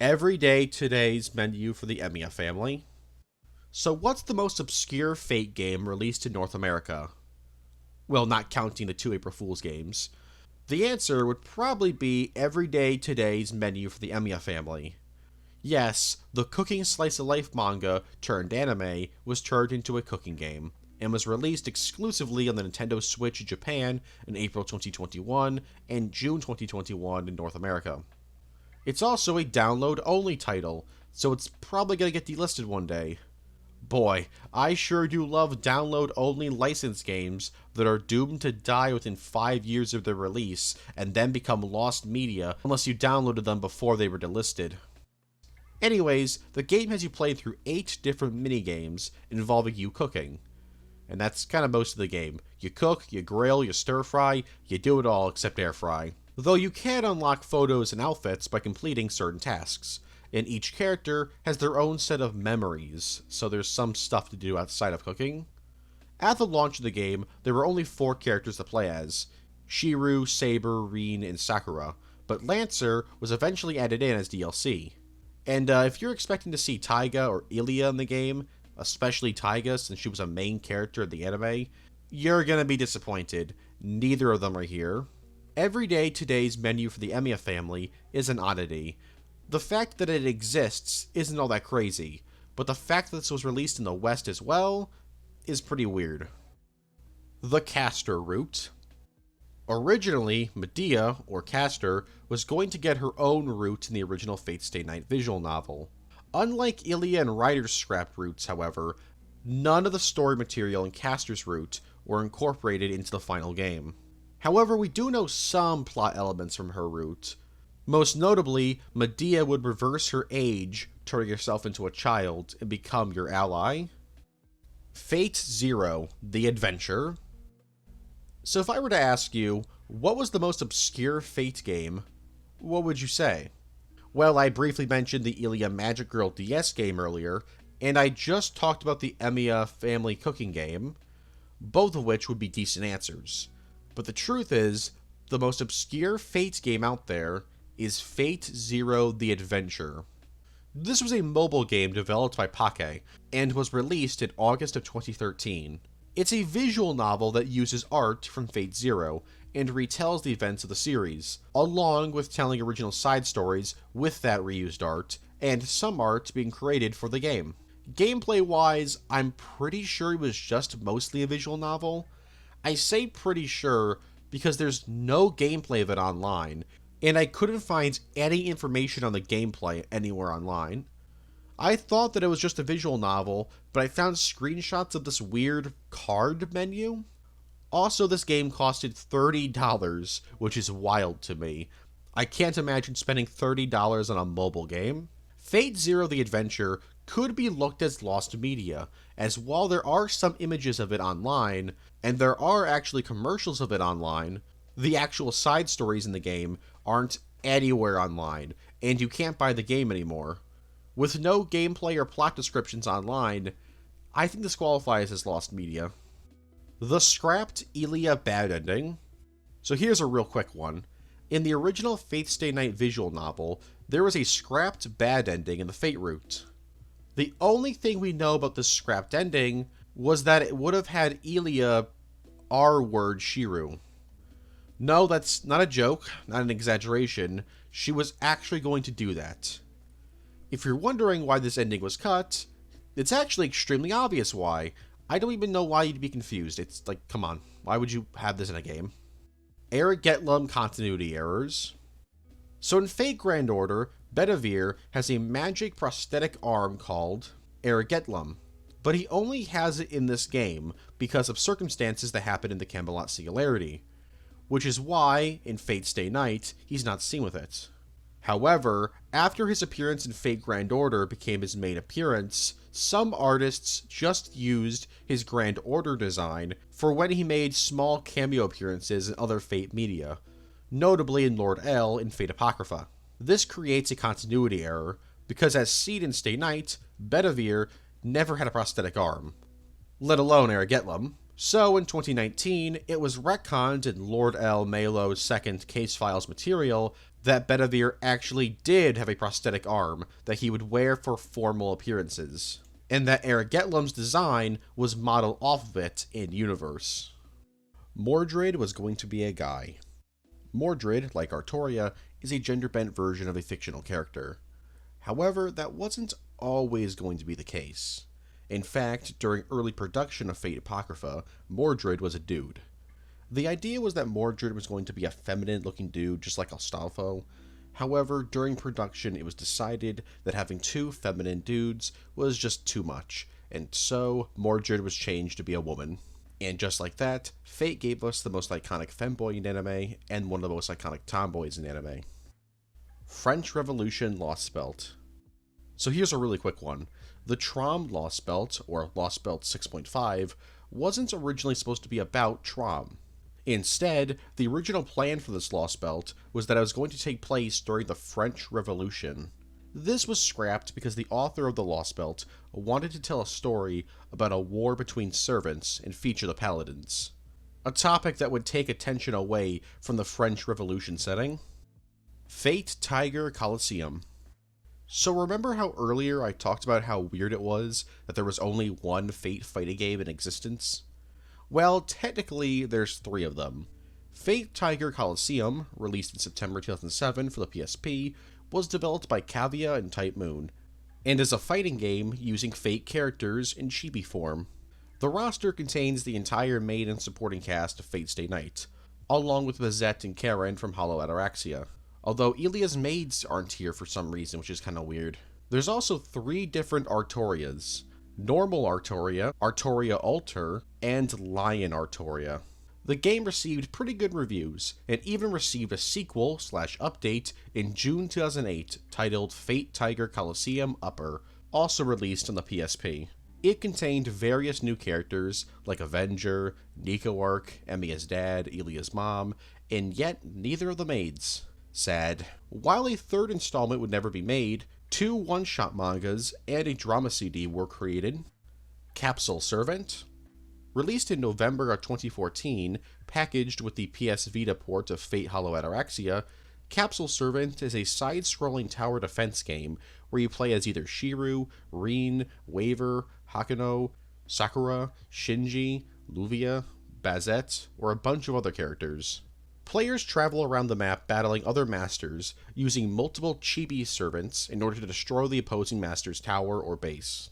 Everyday Today's menu for the Emiya family. So what's the most obscure Fate game released in North America? Well, not counting the 2 April Fool's games. The answer would probably be Everyday Today's menu for the Emiya family. Yes, the cooking slice-of-life manga turned anime was turned into a cooking game, and was released exclusively on the Nintendo Switch in Japan in April 2021 and June 2021 in North America. It's also a download-only title, so it's probably going to get delisted one day. Boy, I sure do love download-only licensed games that are doomed to die within 5 years of their release and then become lost media unless you downloaded them before they were delisted. Anyways, the game has you play through 8 different minigames involving you cooking. And that's kind of most of the game. You cook, you grill, you stir-fry, you do it all except air-fry. Though you can unlock photos and outfits by completing certain tasks, and each character has their own set of memories, so there's some stuff to do outside of cooking. At the launch of the game, there were only 4 characters to play as: Shiru, Saber, Rin, and Sakura, but Lancer was eventually added in as DLC. And if you're expecting to see Taiga or Ilya in the game, especially Taiga since she was a main character in the anime, you're gonna be disappointed. Neither of them are here. Every day today's menu for the Emiya family is an oddity. The fact that it exists isn't all that crazy, but the fact that this was released in the West as well is pretty weird. The Caster route. Originally, Medea, or Caster, was going to get her own route in the original Fate Stay Night visual novel. Unlike Ilya and Ryder's scrap routes, however, none of the story material in Caster's route were incorporated into the final game. However, we do know some plot elements from her route. Most notably, Medea would reverse her age, turning herself into a child, and become your ally. Fate Zero, The Adventure. So if I were to ask you, what was the most obscure Fate game, what would you say? Well, I briefly mentioned the Ilya Magic Girl DS game earlier, and I just talked about the Emiya family cooking game, both of which would be decent answers. But the truth is, the most obscure Fate game out there is Fate Zero The Adventure. This was a mobile game developed by Pake, and was released in August of 2013. It's a visual novel that uses art from Fate Zero, and retells the events of the series, along with telling original side stories with that reused art, and some art being created for the game. Gameplay-wise, I'm pretty sure it was just mostly a visual novel. I say pretty sure because there's no gameplay of it online, and I couldn't find any information on the gameplay anywhere online. I thought that it was just a visual novel, but I found screenshots of this weird card menu. Also, this game costed $30, which is wild to me. I can't imagine spending $30 on a mobile game. Fate Zero The Adventure could be looked as lost media, as while there are some images of it online, and there are actually commercials of it online, the actual side stories in the game aren't anywhere online, and you can't buy the game anymore. With no gameplay or plot descriptions online, I think this qualifies as lost media. The scrapped Ilya bad ending. So here's a real quick one. In the original Fate Stay Night visual novel, there was a scrapped bad ending in the Fate route. The only thing we know about this scrapped ending was that it would have had Ilya R-word Shiru. No, that's not a joke, not an exaggeration. She was actually going to do that. If you're wondering why this ending was cut, it's actually extremely obvious why. I don't even know why you'd be confused. It's like, come on, why would you have this in a game? Eric Getlum continuity errors. So in Fate Grand Order, Bedivere has a magic prosthetic arm called Eric Getlum, but he only has it in this game because of circumstances that happen in the Camelot Singularity, which is why, in Fate Stay Night, he's not seen with it. However, after his appearance in Fate Grand Order became his main appearance, some artists just used his Grand Order design for when he made small cameo appearances in other Fate media, notably in Lord L in Fate Apocrypha. This creates a continuity error, because as seen in Stay Night, Bedivere never had a prosthetic arm, let alone Eric Getlum. So in 2019, it was retconned in Lord El-Melloi's second Case Files material that Bedivere actually did have a prosthetic arm that he would wear for formal appearances, and that Eric Getlum's design was modeled off of it in universe. Mordred was going to be a guy. Mordred, like Artoria, is a gender-bent version of a fictional character. However, that wasn't always going to be the case. In fact, during early production of Fate Apocrypha, Mordred was a dude. The idea was that Mordred was going to be a feminine-looking dude just like Astolfo. However, during production it was decided that having two feminine dudes was just too much, and so Mordred was changed to be a woman. And just like that, Fate gave us the most iconic femboy in anime, and one of the most iconic tomboys in anime. French Revolution Lost Belt. So here's a really quick one. The Trom Lost Belt, or Lost Belt 6.5, wasn't originally supposed to be about Trom. Instead, the original plan for this Lost Belt was that it was going to take place during the French Revolution. This was scrapped because the author of the Lost Belt wanted to tell a story about a war between servants and feature the paladins, a topic that would take attention away from the French Revolution setting. Fate Tiger Coliseum. So remember how earlier I talked about how weird it was that there was only one Fate fighting game in existence? Well, technically, there's 3 of them. Fate Tiger Coliseum, released in September 2007 for the PSP, was developed by Cavia and Type Moon, and is a fighting game using Fate characters in chibi form. The roster contains the entire main and supporting cast of Fate Stay Night, along with Mazette and Karen from Hollow Ataraxia, although Ilia's maids aren't here for some reason, which is kinda weird. There's also 3 different Artorias: Normal Artoria, Artoria Alter, and Lion Artoria. The game received pretty good reviews, and even received a sequel/update in June 2008 titled Fate Tiger Coliseum Upper, also released on the PSP. It contained various new characters like Avenger, Neco-Arc, Emiya's dad, Ilia's mom, and yet neither of the maids. Sad. While a 3rd installment would never be made, 2 one-shot mangas and a drama CD were created. Capsule Servant. Released in November of 2014, packaged with the PS Vita port of Fate Hollow Ataraxia, Capsule Servant is a side-scrolling tower defense game where you play as either Shiru, Rin, Waver, Hakuno, Sakura, Shinji, Luvia, Bazette, or a bunch of other characters. Players travel around the map battling other masters, using multiple chibi servants in order to destroy the opposing master's tower or base.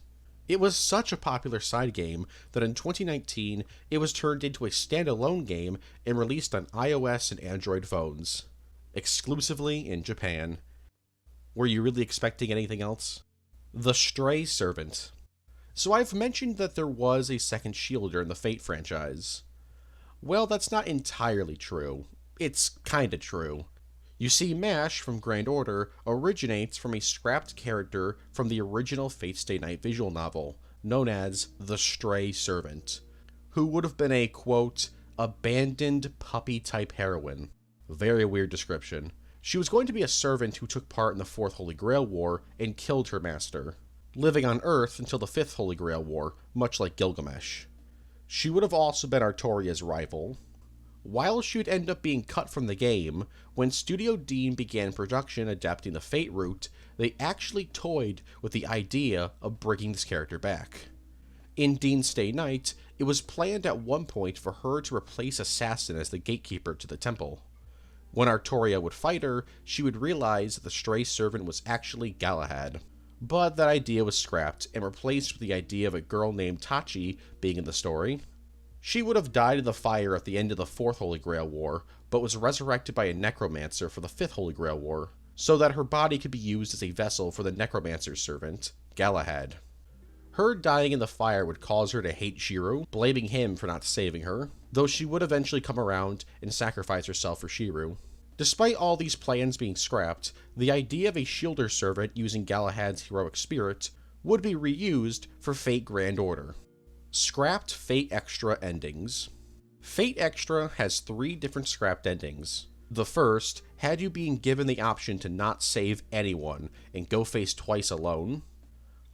It was such a popular side game that in 2019 it was turned into a standalone game and released on iOS and Android phones, exclusively in Japan. Were you really expecting anything else? The Stray Servant. So I've mentioned that there was a second Shielder in the Fate franchise. Well, that's not entirely true. It's kinda true. You see, MASH from Grand Order originates from a scrapped character from the original Fate Stay Night visual novel, known as the Stray Servant, who would have been a, quote, abandoned puppy-type heroine. Very weird description. She was going to be a servant who took part in the 4th Holy Grail War and killed her master, living on Earth until the 5th Holy Grail War, much like Gilgamesh. She would have also been Artoria's rival. While she would end up being cut from the game, when Studio Dean began production adapting the Fate route, they actually toyed with the idea of bringing this character back. In Dean's Stay Night, it was planned at one point for her to replace Assassin as the gatekeeper to the temple. When Artoria would fight her, she would realize that the Stray Servant was actually Galahad. But that idea was scrapped and replaced with the idea of a girl named Tachi being in the story. She would have died in the fire at the end of the 4th Holy Grail War, but was resurrected by a necromancer for the 5th Holy Grail War, so that her body could be used as a vessel for the necromancer's servant, Galahad. Her dying in the fire would cause her to hate Shiru, blaming him for not saving her, though she would eventually come around and sacrifice herself for Shiru. Despite all these plans being scrapped, the idea of a Shielder servant using Galahad's heroic spirit would be reused for Fate Grand Order. Scrapped Fate Extra endings. Fate Extra has 3 different scrapped endings. The first had you being given the option to not save anyone and go face twice alone.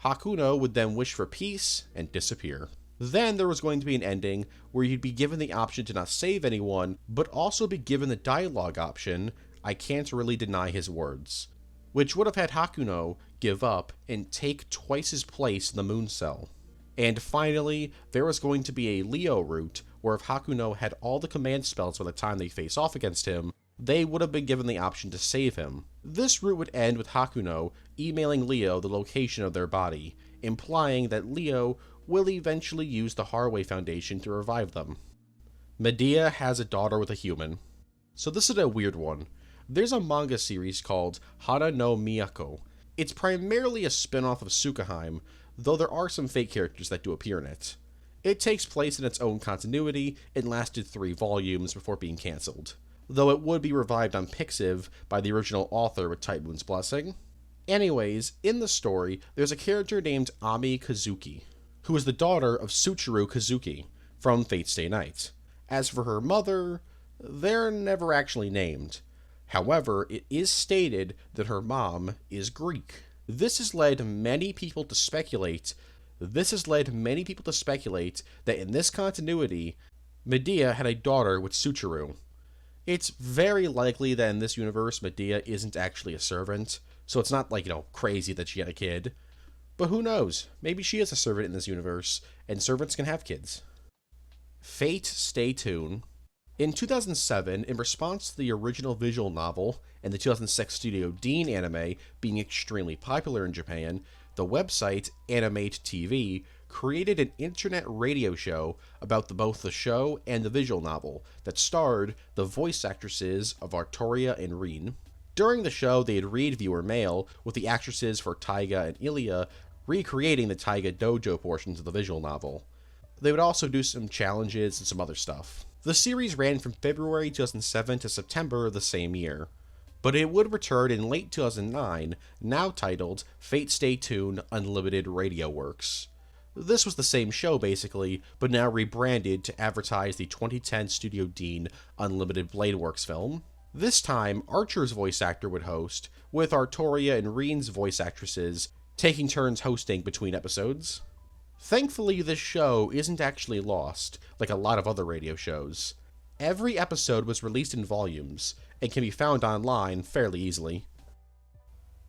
Hakuno would then wish for peace and disappear. Then there was going to be an ending where you'd be given the option to not save anyone, but also be given the dialogue option, I can't really deny his words, which would have had Hakuno give up and take twice his place in the moon cell. And finally, there was going to be a Leo route, where if Hakuno had all the command spells by the time they face off against him, they would have been given the option to save him. This route would end with Hakuno emailing Leo the location of their body, implying that Leo will eventually use the Haraway Foundation to revive them. Medea has a daughter with a human. So this is a weird one. There's a manga series called Hara no Miyako. It's primarily a spin-off of Sukaheim, though there are some fake characters that do appear in it. It takes place in its own continuity and lasted 3 volumes before being cancelled, though it would be revived on Pixiv by the original author with Type Moon's blessing. Anyways, in the story, there's a character named Ami Kazuki, who is the daughter of Tsuchiru Kazuki from Fate Stay Night. As for her mother, they're never actually named. However, it is stated that her mom is Greek. This has led many people to speculate that in this continuity, Medea had a daughter with Tsuchiru. It's very likely that in this universe, Medea isn't actually a servant, so it's not like, crazy that she had a kid. But who knows? Maybe she is a servant in this universe, and servants can have kids. Fate Stay Tuned. In 2007, in response to the original visual novel and the 2006 Studio Dean anime being extremely popular in Japan, the website Animate TV created an internet radio show about both the show and the visual novel that starred the voice actresses of Artoria and Rin. During the show, they'd read viewer mail, with the actresses for Taiga and Ilya recreating the Taiga Dojo portions of the visual novel. They would also do some challenges and some other stuff. The series ran from February 2007 to September the same year, but it would return in late 2009, now titled Fate Stay Tuned Unlimited Radio Works. This was the same show basically, but now rebranded to advertise the 2010 Studio Dean Unlimited Blade Works film. This time, Archer's voice actor would host, with Artoria and Rin's voice actresses taking turns hosting between episodes. Thankfully, this show isn't actually lost, like a lot of other radio shows. Every episode was released in volumes, and can be found online fairly easily.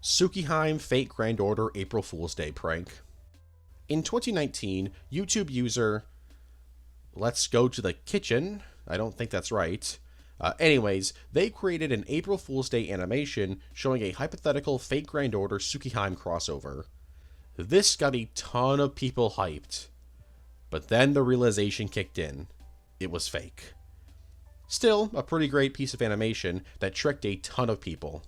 Tsukihime Fate Grand Order April Fool's Day Prank. In 2019, YouTube user Let's Go to the Kitchen, I don't think that's right. Anyways, they created an April Fool's Day animation showing a hypothetical Fate Grand Order Tsukihime crossover. This got a ton of people hyped, but then the realization kicked in. It was fake. Still, a pretty great piece of animation that tricked a ton of people.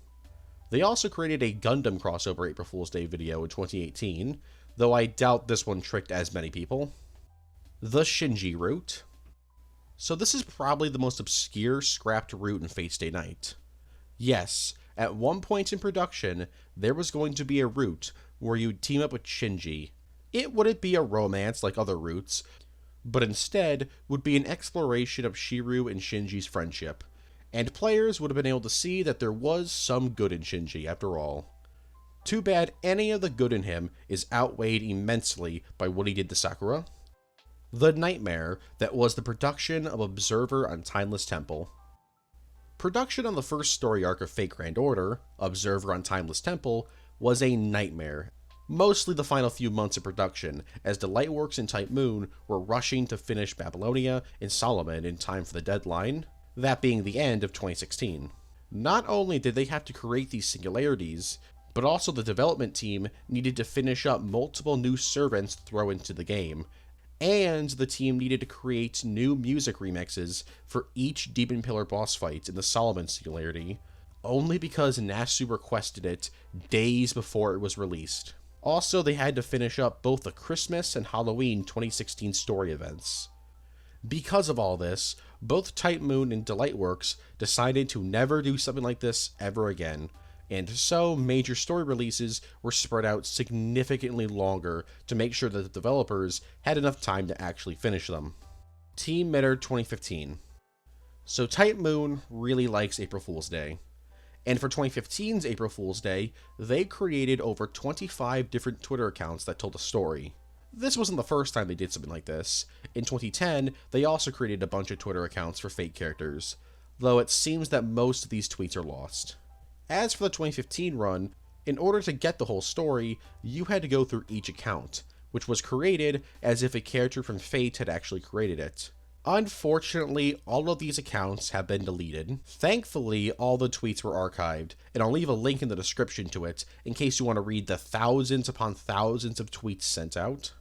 They also created a Gundam crossover April Fool's Day video in 2018, though I doubt this one tricked as many people. The Shinji route. So this is probably the most obscure scrapped route in Fate Stay Night. Yes, at one point in production, there was going to be a route where you'd team up with Shinji. It wouldn't be a romance like other routes, but instead would be an exploration of Shiru and Shinji's friendship, and players would have been able to see that there was some good in Shinji after all. Too bad any of the good in him is outweighed immensely by what he did to Sakura. The nightmare that was the production of Observer on Timeless Temple. Production on the first story arc of Fate Grand Order, Observer on Timeless Temple, was a nightmare. Mostly the final few months of production, as Delightworks and Type Moon were rushing to finish Babylonia and Solomon in time for the deadline, that being the end of 2016. Not only did they have to create these singularities, but also the development team needed to finish up multiple new servants to throw into the game, and the team needed to create new music remixes for each Demon Pillar boss fight in the Solomon singularity, only because Nasu requested it days before it was released. Also, they had to finish up both the Christmas and Halloween 2016 story events. Because of all this, both Type Moon and Delightworks decided to never do something like this ever again, and so major story releases were spread out significantly longer to make sure that the developers had enough time to actually finish them. Team Midder 2015. So Type Moon really likes April Fool's Day. And for 2015's April Fool's Day, they created over 25 different Twitter accounts that told a story. This wasn't the first time they did something like this. In 2010, they also created a bunch of Twitter accounts for Fate characters, though it seems that most of these tweets are lost. As for the 2015 run, in order to get the whole story, you had to go through each account, which was created as if a character from Fate had actually created it. Unfortunately, all of these accounts have been deleted. Thankfully, all the tweets were archived, and I'll leave a link in the description to it in case you want to read the thousands upon thousands of tweets sent out.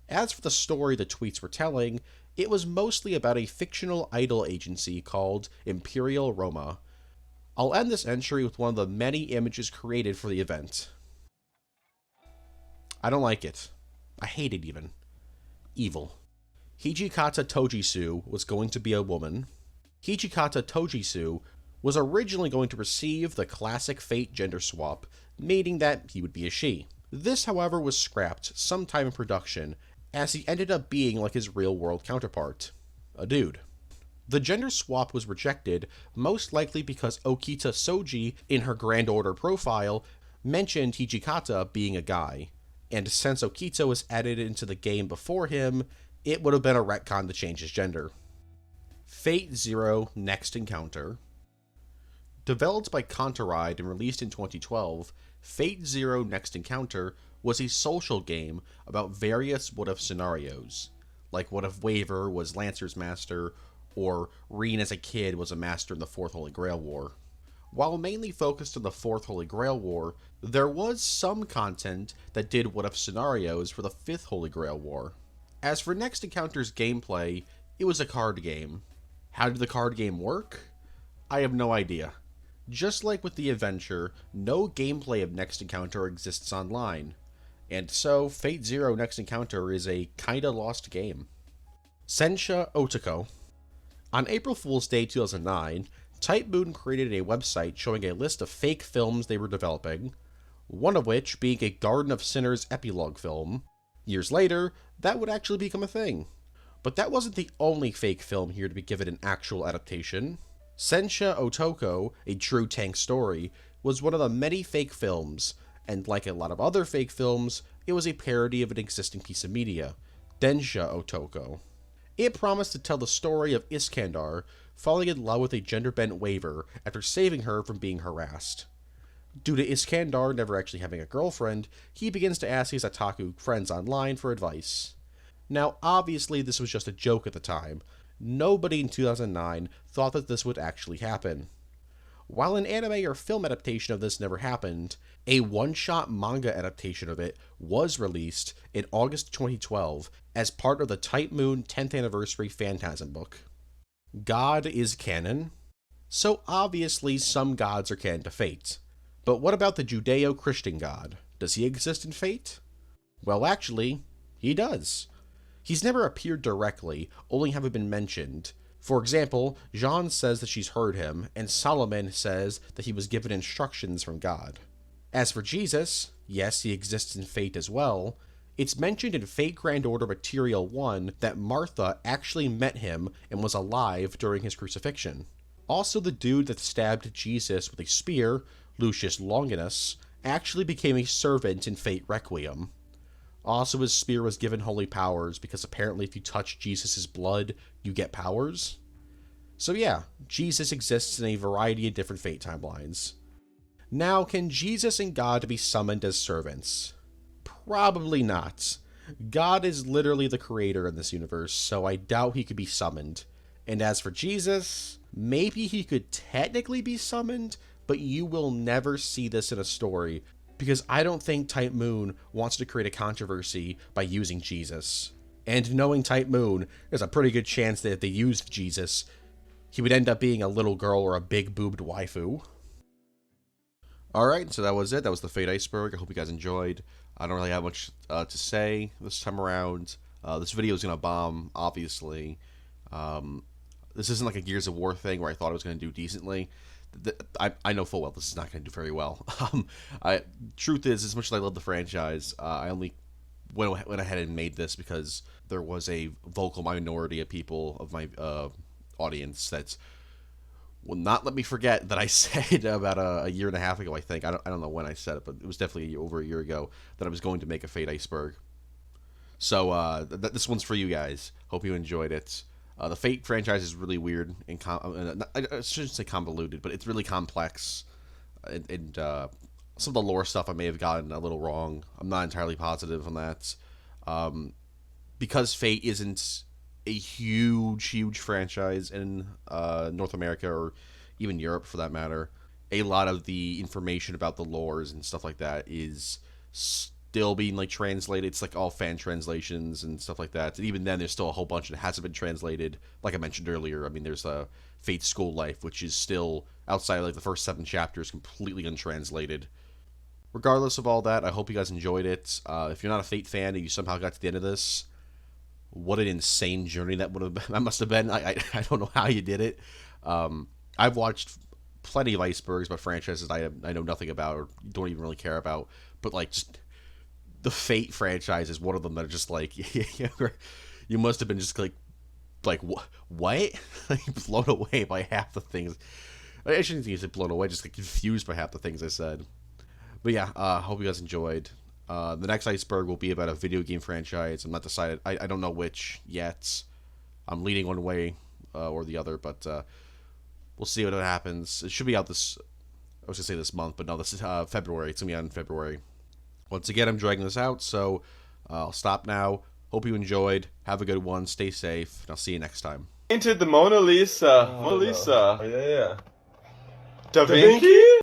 As for the story the tweets were telling, it was mostly about a fictional idol agency called Imperial Roma. I'll end this entry with one of the many images created for the event. I don't like it. I hate it even. Evil. Hijikata Tojisu was going to be a woman. Hijikata Tojisu was originally going to receive the classic Fate gender swap, meaning that he would be a she. This, however, was scrapped sometime in production, as he ended up being like his real-world counterpart, a dude. The gender swap was rejected, most likely because Okita Soji, in her Grand Order profile, mentioned Hijikata being a guy, and since Okita was added into the game before him, it would have been a retcon to change his gender. Fate Zero Next Encounter. Developed by Contaride and released in 2012, Fate Zero Next Encounter was a social game about various what-if scenarios, like what if Waver was Lancer's master, or Reen as a kid was a master in the Fourth Holy Grail War. While mainly focused on the Fourth Holy Grail War, there was some content that did what-if scenarios for the Fifth Holy Grail War. As for Next Encounter's gameplay, it was a card game. How did the card game work? I have no idea. Just like with the adventure, no gameplay of Next Encounter exists online, and so Fate Zero Next Encounter is a kinda lost game. Sensha Otoko. On April Fool's Day 2009, Type Moon created a website showing a list of fake films they were developing, one of which being a Garden of Sinners epilogue film. Years later, that would actually become a thing. But that wasn't the only fake film here to be given an actual adaptation. Sensha Otoko, A True Tank Story, was one of the many fake films, and like a lot of other fake films, it was a parody of an existing piece of media, Densha Otoko. It promised to tell the story of Iskandar falling in love with a gender-bent Waver after saving her from being harassed. Due to Iskandar never actually having a girlfriend, he begins to ask his otaku friends online for advice. Now, obviously this was just a joke at the time. Nobody in 2009 thought that this would actually happen. While an anime or film adaptation of this never happened, a one-shot manga adaptation of it was released in August 2012 as part of the Type Moon 10th Anniversary Phantasm book. God is canon? So obviously some gods are canon to Fate. But what about the Judeo-Christian god? Does he exist in Fate? Well, actually, he does. He's never appeared directly, only having been mentioned. For example, Jeanne says that she's heard him, and Solomon says that he was given instructions from God. As for Jesus, yes, he exists in Fate as well. It's mentioned in Fate Grand Order Material 1 that Martha actually met him and was alive during his crucifixion. Also, the dude that stabbed Jesus with a spear, Lucius Longinus, actually became a servant in Fate Requiem. Also, his spear was given holy powers because apparently if you touch Jesus' blood, you get powers. So yeah, Jesus exists in a variety of different Fate timelines. Now, can Jesus and God be summoned as servants? Probably not. God is literally the creator in this universe, so I doubt he could be summoned. And as for Jesus, maybe he could technically be summoned, but you will never see this in a story, because I don't think Type Moon wants to create a controversy by using Jesus. And knowing Type Moon, there's a pretty good chance that if they used Jesus, he would end up being a little girl or a big-boobed waifu. Alright, so that was it. That was the Fate Iceberg. I hope you guys enjoyed. I don't really have much to say this time around. This video is going to bomb, obviously. This isn't like a Gears of War thing where I thought I was going to do decently. I know full well this is not going to do very well. Truth is, as much as I love the franchise, I only went ahead and made this because there was a vocal minority of people of my audience that will not let me forget that I said about a year and a half ago, I think. I don't know when I said it, but it was definitely over a year ago that I was going to make a Fate Iceberg. So this one's for you guys. Hope you enjoyed it. The Fate franchise is really weird and I shouldn't say convoluted, but it's really complex. And some of the lore stuff I may have gotten a little wrong. I'm not entirely positive on that. Because Fate isn't a huge franchise in North America or even Europe for that matter, a lot of the information about the lores and stuff like that is still being like translated. It's like all fan translations and stuff like that. And even then, there's still a whole bunch that hasn't been translated. Like I mentioned earlier, I mean, there's a Fate School Life, which is still outside of like the first 7 chapters, completely untranslated. regardless of all that, I hope you guys enjoyed it. If you're not a Fate fan and you somehow got to the end of this, what an insane journey that must have been. I don't know how you did it. I've watched plenty of Icebergs, but franchises I know nothing about or don't even really care about. But like, just the Fate franchise is one of them that are just like you must have been just like what like blown away by half the things. I shouldn't use it blown away, just like confused by half the things I said. But yeah, hope you guys enjoyed. The next Iceberg will be about a video game franchise. I'm not decided. I don't know which yet. I'm leaning one way or the other, but we'll see what happens. It should be out this. I was gonna say this month, but no, this is February. It's gonna be out in February. Once again, I'm dragging this out, so I'll stop now. Hope you enjoyed. Have a good one. Stay safe, and I'll see you next time. Painted the Mona Lisa. Mona Lisa. Yeah. Da Vinci?